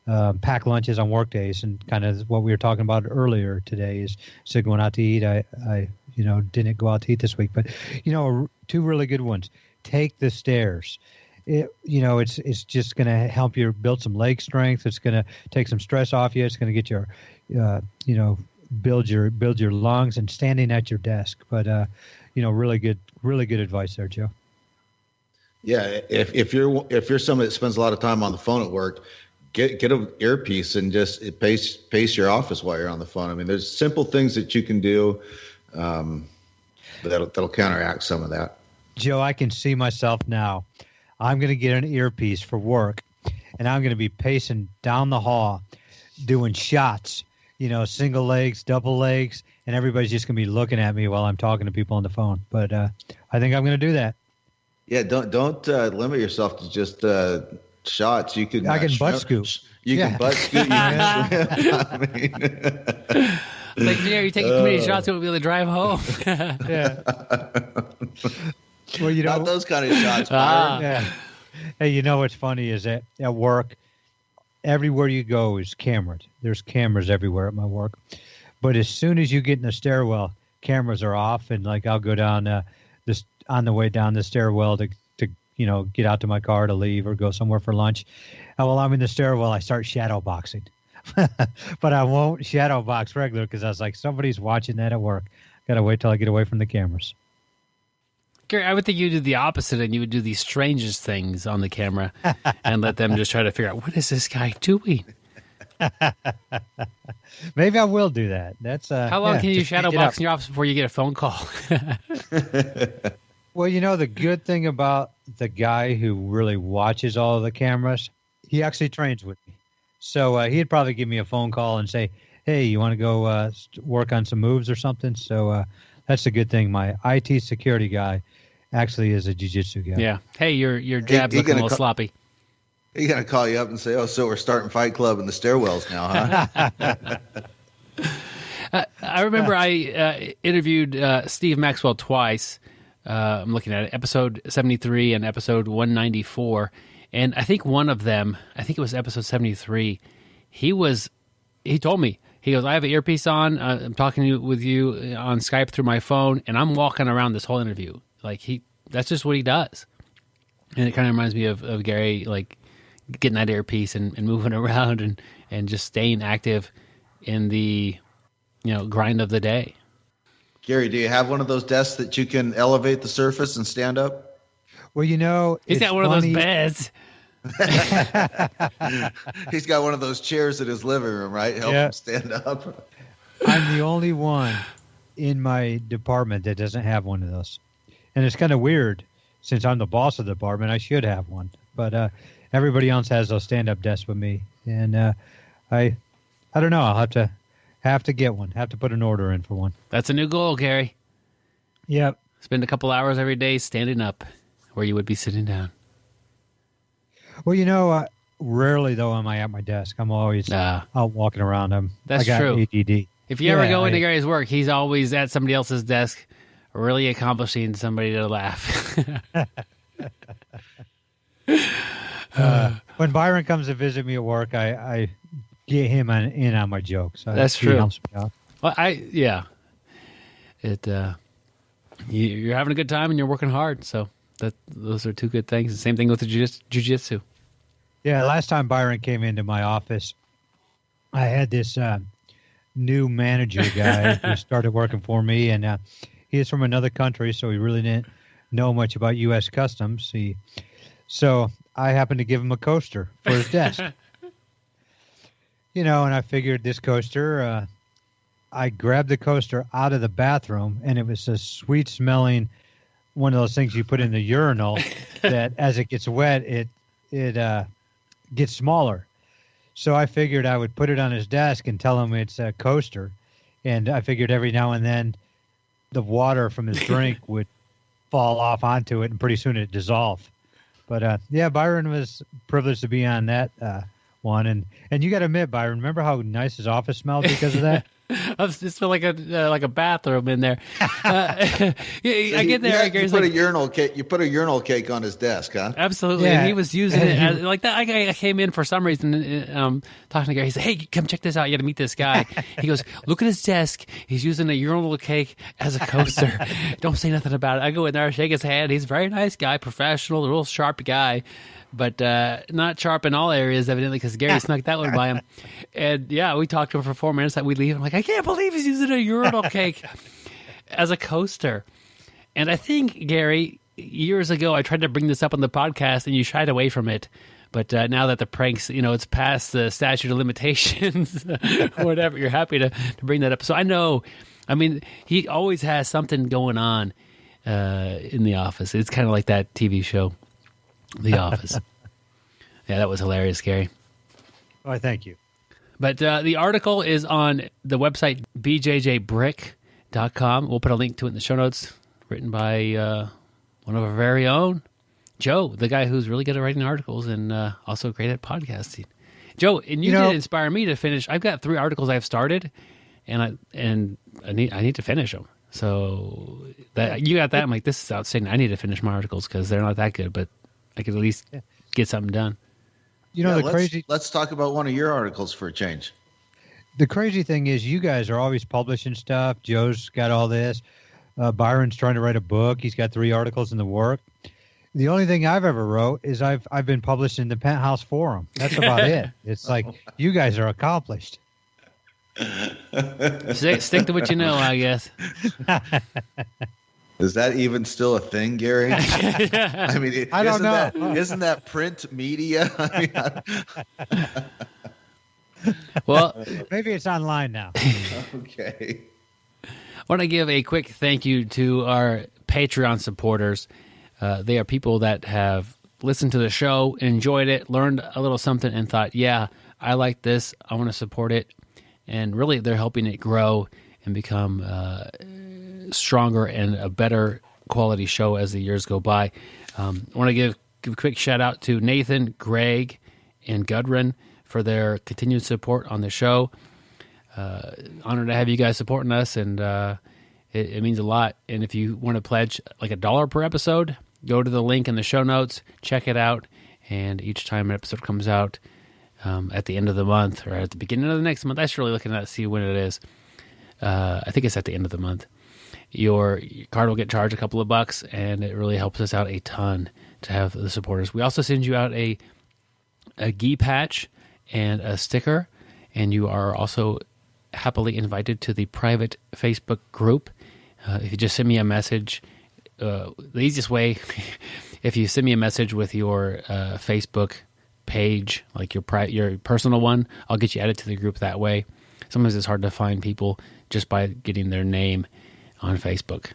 pack lunches on work days, and kind of what we were talking about earlier today is instead going out to eat, I didn't go out to eat this week. But, two really good ones. Take the stairs. It's just going to help you build some leg strength. It's going to take some stress off you. It's going to get your, build your lungs, and standing at your desk. But, really good advice there, Joe. Yeah. If you're somebody that spends a lot of time on the phone at work, get an earpiece and just pace your office while you're on the phone. I mean, there's simple things that you can do that'll counteract some of that. Joe, I can see myself now. I'm going to get an earpiece for work, and I'm going to be pacing down the hall doing shots, single legs, double legs, and everybody's just going to be looking at me while I'm talking to people on the phone. But I think I'm going to do that. Yeah, don't limit yourself to just shots. You can. I can butt scoop. You can butt scoop. I mean, it's like, you're taking too many shots, you won't be able to drive home. Yeah. Well, not those kind of shots. Yeah. Hey, what's funny is that at work, everywhere you go is cameras. There's cameras everywhere at my work. But as soon as you get in the stairwell, cameras are off, and like I'll go down this on the way down the stairwell to get out to my car to leave or go somewhere for lunch. And while I'm in the stairwell, I start shadow boxing. But I won't shadow box regular because I was like, somebody's watching that at work. Got to wait till I get away from the cameras. Gary, I would think you do the opposite and you would do the strangest things on the camera and let them just try to figure out, what is this guy doing? Maybe I will do that. That's how long can you shadow box in your office before you get a phone call? Well, the good thing about the guy who really watches all of the cameras, he actually trains with me. So he'd probably give me a phone call and say, hey, you want to go work on some moves or something? So that's a good thing. My IT security guy actually is a jiu-jitsu guy. Yeah. Hey, your jab's looking a little sloppy. He's going to call you up and say, oh, so we're starting Fight Club in the stairwells now, huh? I remember I interviewed Steve Maxwell twice. I'm looking at it, episode 73 and episode 194. And I think one of them, I think it was episode 73, he told me, he goes, I have an earpiece on, I'm talking with you on Skype through my phone, and I'm walking around this whole interview. Like, that's just what he does. And it kind of reminds me of Gary, like, getting that earpiece and moving around and just staying active in the, grind of the day. Gary, do you have one of those desks that you can elevate the surface and stand up? Well, he's got one of those beds. He's got one of those chairs in his living room, right? Help him stand up. I'm the only one in my department that doesn't have one of those. And it's kind of weird. Since I'm the boss of the department, I should have one. But everybody else has those stand-up desks with me. And I don't know. I'll have to get one. Have to put an order in for one. That's a new goal, Gary. Yep. Spend a couple hours every day standing up where you would be sitting down. Well, rarely, though, am I at my desk. I'm always out walking around. I got true. ADD. If you ever go into Gary's work, he's always at somebody else's desk, really accomplishing somebody to laugh. When Byron comes to visit me at work, I get him in on my jokes. That's true. He helps me out. Well, you're having a good time and you're working hard, so those are two good things. The same thing with the jiu-jitsu. Yeah, last time Byron came into my office, I had this new manager guy who started working for me, and he is from another country, so he really didn't know much about U.S. Customs. So I happened to give him a coaster for his desk. And I figured this coaster, I grabbed the coaster out of the bathroom, and it was a sweet-smelling one of those things you put in the urinal that as it gets wet, it gets smaller. So I figured I would put it on his desk and tell him it's a coaster. And I figured every now and then the water from his drink would fall off onto it, and pretty soon it'd dissolve. But, Byron was privileged to be on that one. And you got to admit, Byron, remember how nice his office smelled because of that? It smelled like a bathroom in there. I get there. You put a urinal cake on his desk, huh? Absolutely, Yeah. and he was using it like that. I came in for some reason, talking to Gary. He said, "Hey, come check this out. You got to meet this guy." He goes, "Look at his desk. He's using a urinal cake as a coaster. Don't say nothing about it." I go in there, shake his hand. He's a very nice guy, professional, a real sharp guy. But not sharp in all areas, evidently, because Gary snuck that one by him. And, we talked to him for 4 minutes. We leave. I'm like, I can't believe he's using a urinal cake as a coaster. And I think, Gary, years ago, I tried to bring this up on the podcast, and you shied away from it. But now that the pranks, it's past the statute of limitations, whatever, you're happy to bring that up. So I know, he always has something going on in the office. It's kind of like that TV show. The Office. Yeah, that was hilarious, Gary. Oh, thank you. But the article is on the website bjjbrick.com. We'll put a link to it in the show notes, written by one of our very own, Joe, the guy who's really good at writing articles and also great at podcasting. Joe, and you did inspire me to finish. I've got 3 articles I've started, and I need to finish them. So that you got that. I'm like, this is outstanding. I need to finish my articles because they're not that good, but I could at least get something done. You know, let's talk about one of your articles for a change. The crazy thing is you guys are always publishing stuff. Joe's got all this. Byron's trying to write a book. He's got 3 articles in the work. The only thing I've ever wrote is I've been published in the Penthouse Forum. That's about it. It's like you guys are accomplished. Stick to what you know, I guess. Is that even still a thing, Gary? I mean, I don't know. Isn't that print media? Well, maybe it's online now. Okay. I want to give a quick thank you to our Patreon supporters. They are people that have listened to the show, enjoyed it, learned a little something, and thought, yeah, I like this. I want to support it. And really, they're helping it grow and become stronger and a better quality show as the years go by. I want to give a quick shout out to Nathan, Greg, and Gudrun for their continued support on the show. Honored to have you guys supporting us, and it means a lot. And if you want to pledge like $1 per episode, go to the link in the show notes, check it out, and each time an episode comes out at the end of the month or at the beginning of the next month, that's really looking at see when it is. I think it's at the end of the month. Your card will get charged a couple of bucks, and it really helps us out a ton to have the supporters. We also send you out a gi patch and a sticker, and you are also happily invited to the private Facebook group. If you just send me a message, the easiest way, if you send me a message with your Facebook page, like your personal one, I'll get you added to the group that way. Sometimes it's hard to find people just by getting their name on Facebook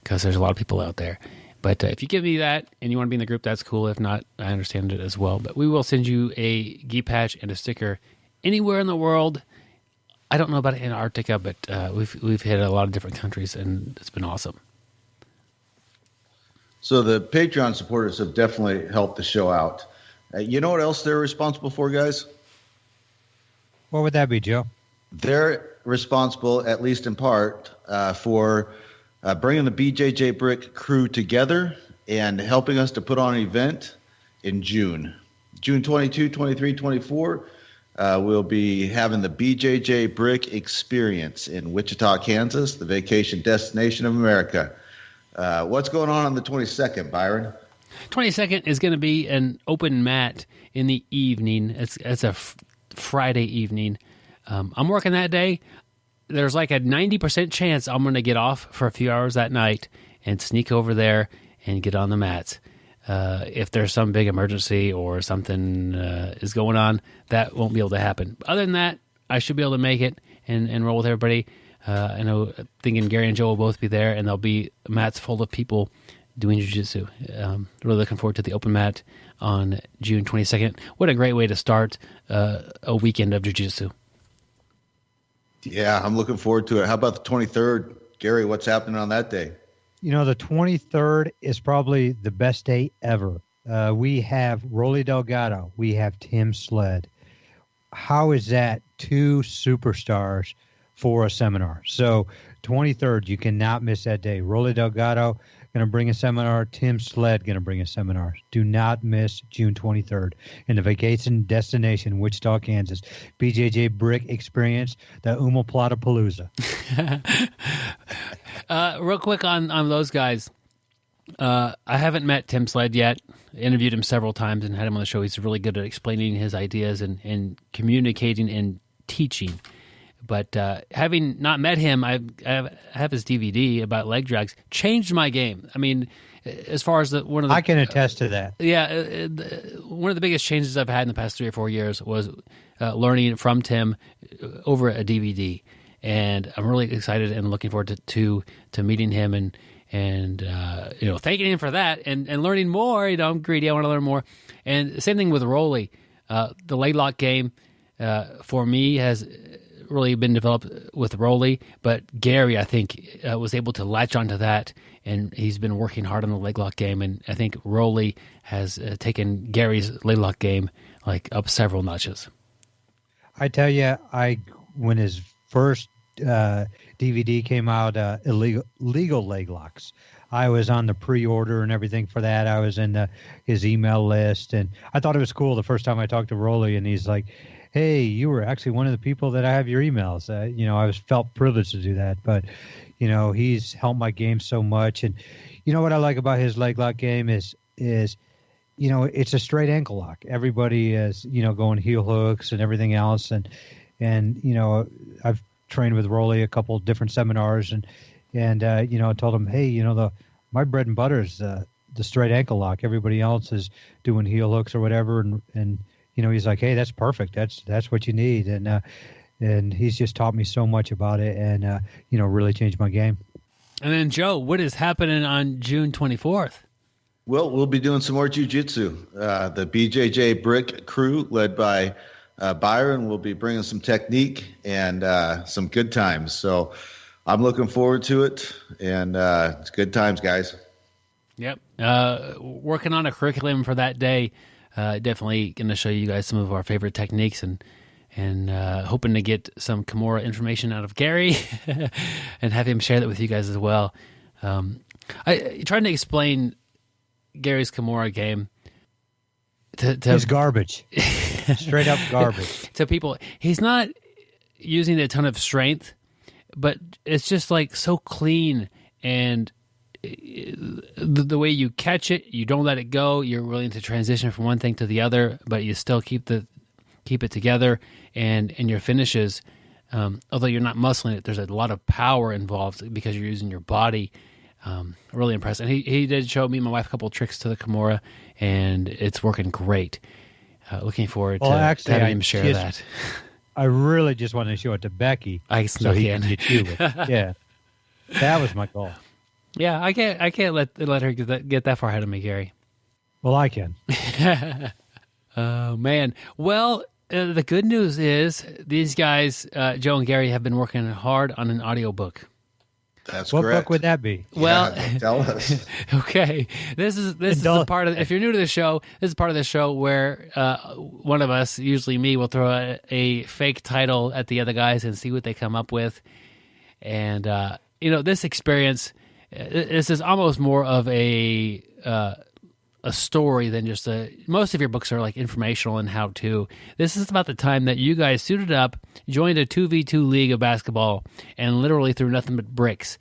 because there's a lot of people out there. But if you give me that and you want to be in the group, that's cool. If not, I understand it as well. But we will send you a gi patch and a sticker anywhere in the world. I don't know about Antarctica, but we've hit a lot of different countries, and it's been awesome. So the Patreon supporters have definitely helped the show out. You know what else they're responsible for, guys? What would that be, Joe? They're responsible, at least in part, for bringing the BJJ Brick crew together and helping us to put on an event in June. June 22, 23, 24, we'll be having the BJJ Brick Experience in Wichita, Kansas, the vacation destination of America. What's going on the 22nd, Byron? 22nd is going to be an open mat in the evening. It's a Friday evening. I'm working that day. There's like a 90% chance I'm going to get off for a few hours that night and sneak over there and get on the mats. If there's some big emergency or something is going on, that won't be able to happen. Other than that, I should be able to make it and roll with everybody. I know, thinking Gary and Joe will both be there, and there'll be mats full of people doing jiu-jitsu. Really looking forward to the open mat on June 22nd. What a great way to start a weekend of jiu-jitsu. Yeah, I'm looking forward to it. How about the 23rd? Gary, what's happening on that day? You know, the 23rd is probably the best day ever. We have Rolly Delgado. We have Tim Sled. How is that 2 superstars for a seminar? So 23rd, you cannot miss that day. Rolly Delgado going to bring a seminar. Tim Sled going to bring a seminar. Do not miss June 23rd in the vacation destination, Wichita, Kansas. BJJ Brick Experience, the Omoplata Palooza. Real quick on those guys. I haven't met Tim Sled yet. Interviewed him several times and had him on the show. He's really good at explaining his ideas and communicating and teaching. But having not met him, I have his DVD about leg drags. Changed my game. I mean, as far as one of the, I can attest to that. Yeah, one of the biggest changes I've had in the past 3 or 4 years was learning from Tim over a DVD, and I'm really excited and looking forward to meeting him and thanking him for that and learning more. I'm greedy. I want to learn more. And same thing with Rolly. The leg lock game for me has really been developed with Rolly, but Gary, I think, was able to latch onto that, and he's been working hard on the leg lock game, and I think Rolly has taken Gary's leg lock game like up several notches. I tell you, when his first DVD came out, legal leg locks, I was on the pre-order and everything for that. I was in his email list, and I thought it was cool the first time I talked to Rolly, and he's like, "Hey, you were actually one of the people that I have your emails." I felt privileged to do that, but he's helped my game so much. And what I like about his leg lock game is it's a straight ankle lock. Everybody is going heel hooks and everything else, and I've trained with Rolly a couple of different seminars, and I told him, hey, my bread and butter is the straight ankle lock. Everybody else is doing heel hooks or whatever, and he's like, hey, that's perfect. That's what you need, and he's just taught me so much about it, and really changed my game. And then Joe, what is happening on June 24th? Well, we'll be doing some more jiu-jitsu. The BJJ Brick crew, led by Byron, will be bringing some technique and some good times. So I'm looking forward to it, and it's good times, guys. Yep. Working on a curriculum for that day. Definitely going to show you guys some of our favorite techniques, and hoping to get some Kimura information out of Gary and have him share that with you guys as well. I trying to explain Gary's Kimura game to it's garbage. Straight up garbage. To people, he's not using a ton of strength, but it's just like so clean, and the way you catch it, you don't let it go. You're willing to transition from one thing to the other, but you still keep it together, and your finishes, although you're not muscling it, there's a lot of power involved because you're using your body. Really impressed. And he did show me and my wife a couple of tricks to the Kimura, and it's working great. Looking forward to having him share that. I really just wanted to show it to Becky so he can get you. Yeah, that was my goal. Yeah, I can't let her get that far ahead of me, Gary. Well, I can. Oh man. Well, the good news is these guys, Joe and Gary, have been working hard on an audiobook. That's what correct. What book would that be? Well, tell us. Okay, this is the part of. If you're new to the show, this is part of the show where one of us, usually me, will throw a fake title at the other guys and see what they come up with. And this experience, this is almost more of a story than just most of your books are like informational and how to. This is about the time that you guys suited up, joined a 2v2 league of basketball, and literally threw nothing but bricks.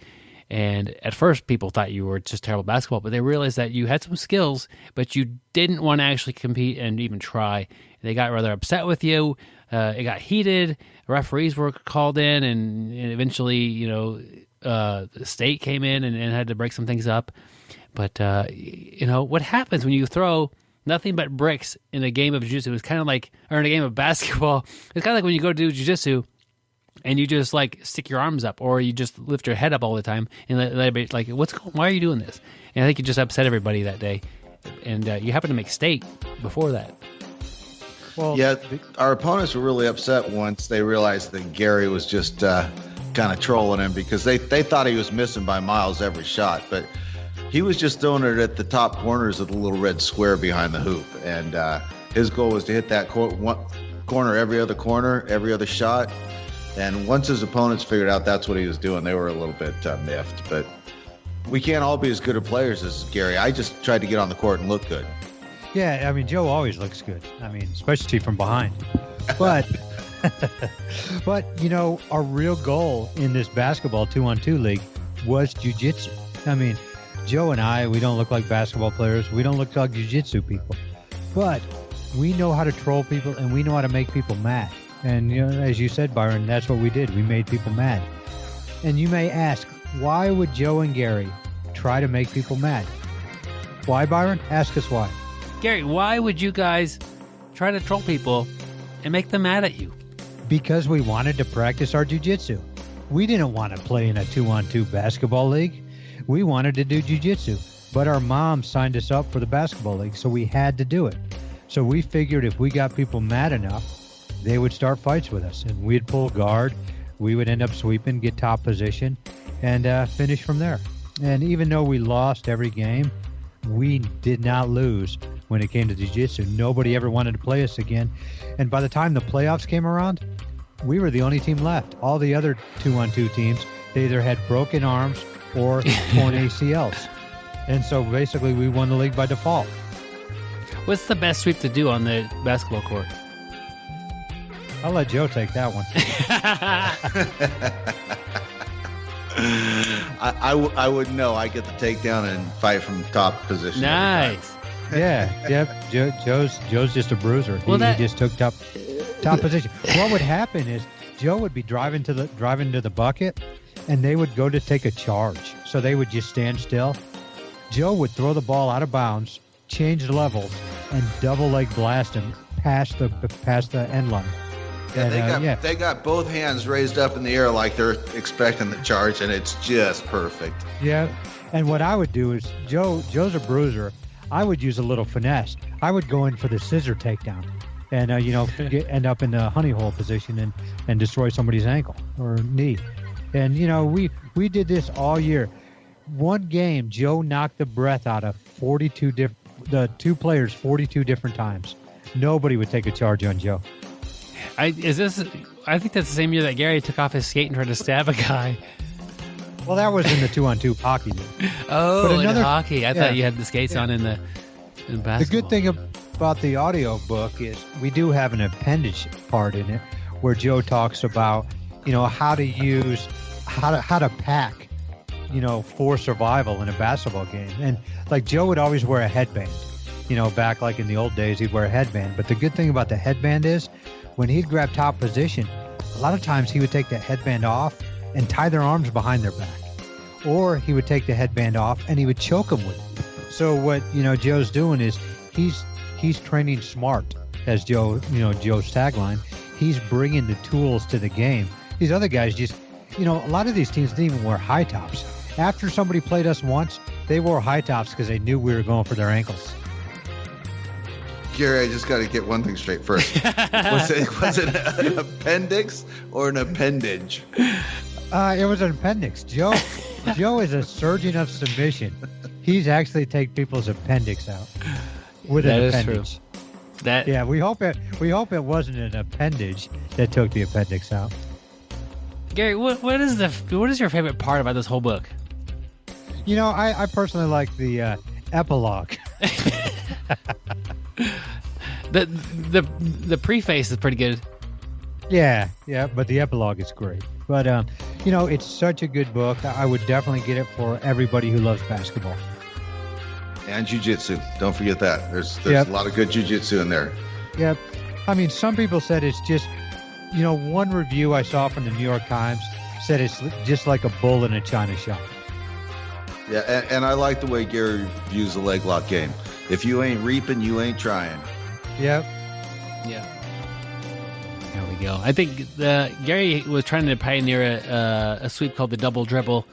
And at first people thought you were just terrible at basketball, but they realized that you had some skills, but you didn't want to actually compete and even try. They got rather upset with you. It got heated. Referees were called in, and eventually, the state came in and had to break some things up. But, what happens when you throw nothing but bricks in a game of jiu-jitsu is kind of like, or in a game of basketball, it's kind of like when you go do jiu-jitsu and you just like stick your arms up, or you just lift your head up all the time and let everybody like, why are you doing this? And I think you just upset everybody that day. And you happen to make state before that. Well, yeah, our opponents were really upset once they realized that Gary was just kind of trolling him, because they thought he was missing by miles every shot, but he was just throwing it at the top corners of the little red square behind the hoop. And his goal was to hit that corner, every other shot. And once his opponents figured out that's what he was doing, they were a little bit miffed. But we can't all be as good at players as Gary. I just tried to get on the court and look good. Yeah, I mean, Joe always looks good. I mean, especially from behind. But, our real goal in this basketball 2-on-2 league was jiu-jitsu. I mean, Joe and I, we don't look like basketball players. We don't look like jiu-jitsu people. But we know how to troll people, and we know how to make people mad. And, as you said, Byron, that's what we did. We made people mad. And you may ask, why would Joe and Gary try to make people mad? Why, Byron? Ask us why. Gary, why would you guys try to troll people and make them mad at you? Because we wanted to practice our jiu-jitsu. We didn't want to play in a 2-on-2 basketball league. We wanted to do jiu-jitsu, but our mom signed us up for the basketball league, so we had to do it. So we figured if we got people mad enough, they would start fights with us, and we'd pull guard. We would end up sweeping, get top position, and finish from there. And even though we lost every game, we did not lose when it came to jiu-jitsu. Nobody ever wanted to play us again. And by the time the playoffs came around, we were the only team left. All the other 2-on-2 teams, they either had broken arms or torn ACLs. And so basically we won the league by default. What's the best sweep to do on the basketball court? I'll let Joe take that one. I would know. I get the takedown and fight from top position. Nice. Yeah, yep. Joe's just a bruiser. He just took top position. What would happen is Joe would be driving to the bucket, and they would go to take a charge. So they would just stand still. Joe would throw the ball out of bounds, change levels, and double leg blast him past the end line. Yeah, they got both hands raised up in the air like they're expecting the charge, and it's just perfect. Yeah, and what I would do is Joe's a bruiser. I would use a little finesse. I would go in for the scissor takedown, and end up in the honey hole position and destroy somebody's ankle or knee. And we did this all year. One game, Joe knocked the breath out of the two players 42 different times. Nobody would take a charge on Joe. I think that's the same year that Gary took off his skate and tried to stab a guy. Well, that was in the 2-on-2 hockey. Oh, in hockey. I thought you had the skates on in basketball. The good thing about the audio book is we do have an appendage part in it where Joe talks about, how to pack, for survival in a basketball game. And like Joe would always wear a headband, back like in the old days, he'd wear a headband. But the good thing about the headband is when he'd grab top position, a lot of times he would take the headband off and tie their arms behind their back. Or he would take the headband off and he would choke them with it. So what, Joe's doing is he's training smart, as Joe's tagline. He's bringing the tools to the game. These other guys just, a lot of these teams didn't even wear high tops. After somebody played us once, they wore high tops because they knew we were going for their ankles. Gary, I just got to get one thing straight first. Was it an appendix or an appendage? It was an appendix. Joe is a surgeon of submission. He's actually take people's appendix out with an appendage. That yeah, we hope it wasn't an appendage that took the appendix out. Gary, what is your favorite part about this whole book? I personally like the epilogue. The preface is pretty good. Yeah, but the epilogue is great. But it's such a good book. I would definitely get it for everybody who loves basketball. And jiu-jitsu. Don't forget that. There's a lot of good jiu-jitsu in there. Yep. I mean, some people said it's just, one review I saw from the New York Times said it's just like a bull in a china shop. Yeah, and I like the way Gary views the leg lock game. If you ain't reaping, you ain't trying. Yep. Yeah. There we go. I think Gary was trying to pioneer a sweep called the double dribble,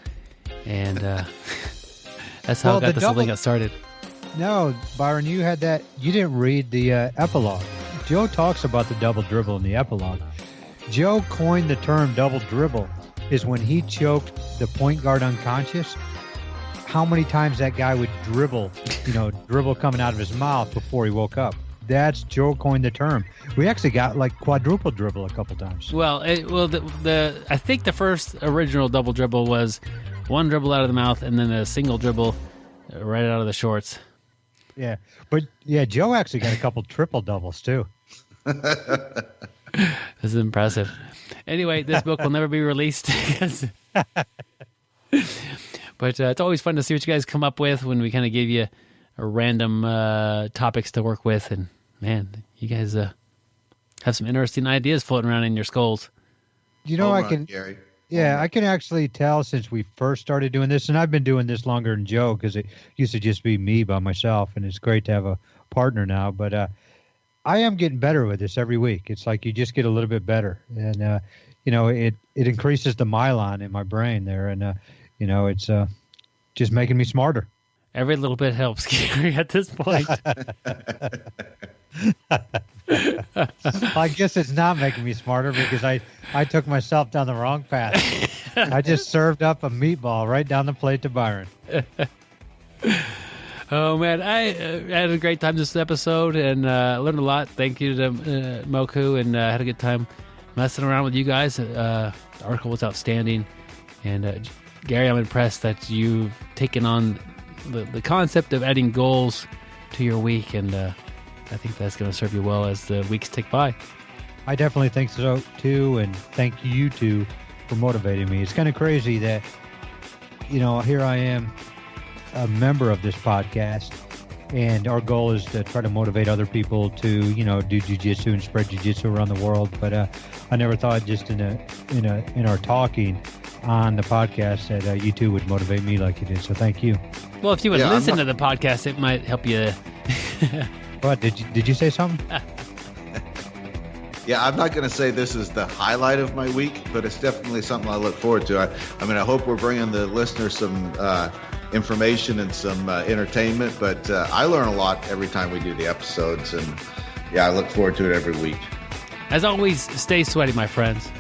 and that's how this whole thing got started. No, Byron, you had that. You didn't read the epilogue. Joe talks about the double dribble in the epilogue. Joe coined the term double dribble is when he choked the point guard unconscious. How many times that guy would dribble coming out of his mouth before he woke up. That's Joe coined the term. We actually got like quadruple dribble a couple times. Well, I think the first original double dribble was one dribble out of the mouth and then a single dribble right out of the shorts. Yeah, but Joe actually got a couple triple doubles too. This is impressive. Anyway, this book will never be released. But it's always fun to see what you guys come up with when we kind of give you a random topics to work with. And, man, you guys have some interesting ideas floating around in your skulls. Gary. Yeah, I can actually tell since we first started doing this, and I've been doing this longer than Joe because it used to just be me by myself, and it's great to have a partner now. But I am getting better with this every week. It's like you just get a little bit better. And, it increases the myelin in my brain there, and it's just making me smarter. Every little bit helps, Gary, at this point. I guess it's not making me smarter because I took myself down the wrong path. I just served up a meatball right down the plate to Byron. Oh, man, I had a great time this episode and learned a lot. Thank you to Moku, and had a good time messing around with you guys. The article was outstanding. And Gary, I'm impressed that you've taken on the concept of adding goals to your week, and I think that's going to serve you well as the weeks tick by. I definitely think so too, and thank you two for motivating me. It's kind of crazy that, here I am, a member of this podcast, and our goal is to try to motivate other people to, do jiu-jitsu and spread jiu-jitsu around the world. But I never thought just in our talking on the podcast that you two would motivate me like you did. So thank you. Well, if you would listen to the podcast, it might help you. What did you say something? Yeah, I'm not going to say this is the highlight of my week, but it's definitely something I look forward to. I hope we're bringing the listeners some information and some entertainment, but I learn a lot every time we do the episodes, and I look forward to it every week. As always, stay sweaty, my friends.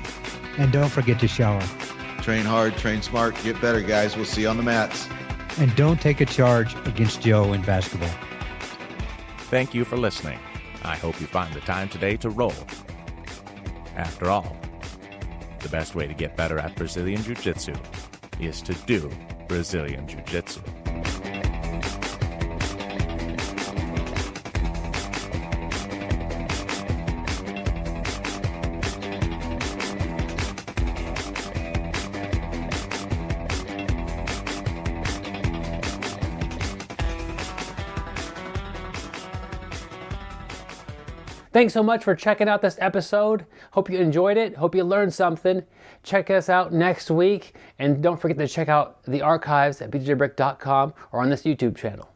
And don't forget to shower. Train hard, train smart, get better, guys. We'll see you on the mats. And don't take a charge against Joe in basketball. Thank you for listening. I hope you find the time today to roll. After all, the best way to get better at Brazilian Jiu-Jitsu is to do Brazilian Jiu-Jitsu. Thanks so much for checking out this episode. Hope you enjoyed it. Hope you learned something. Check us out next week. And don't forget to check out the archives at bjbrick.com or on this YouTube channel.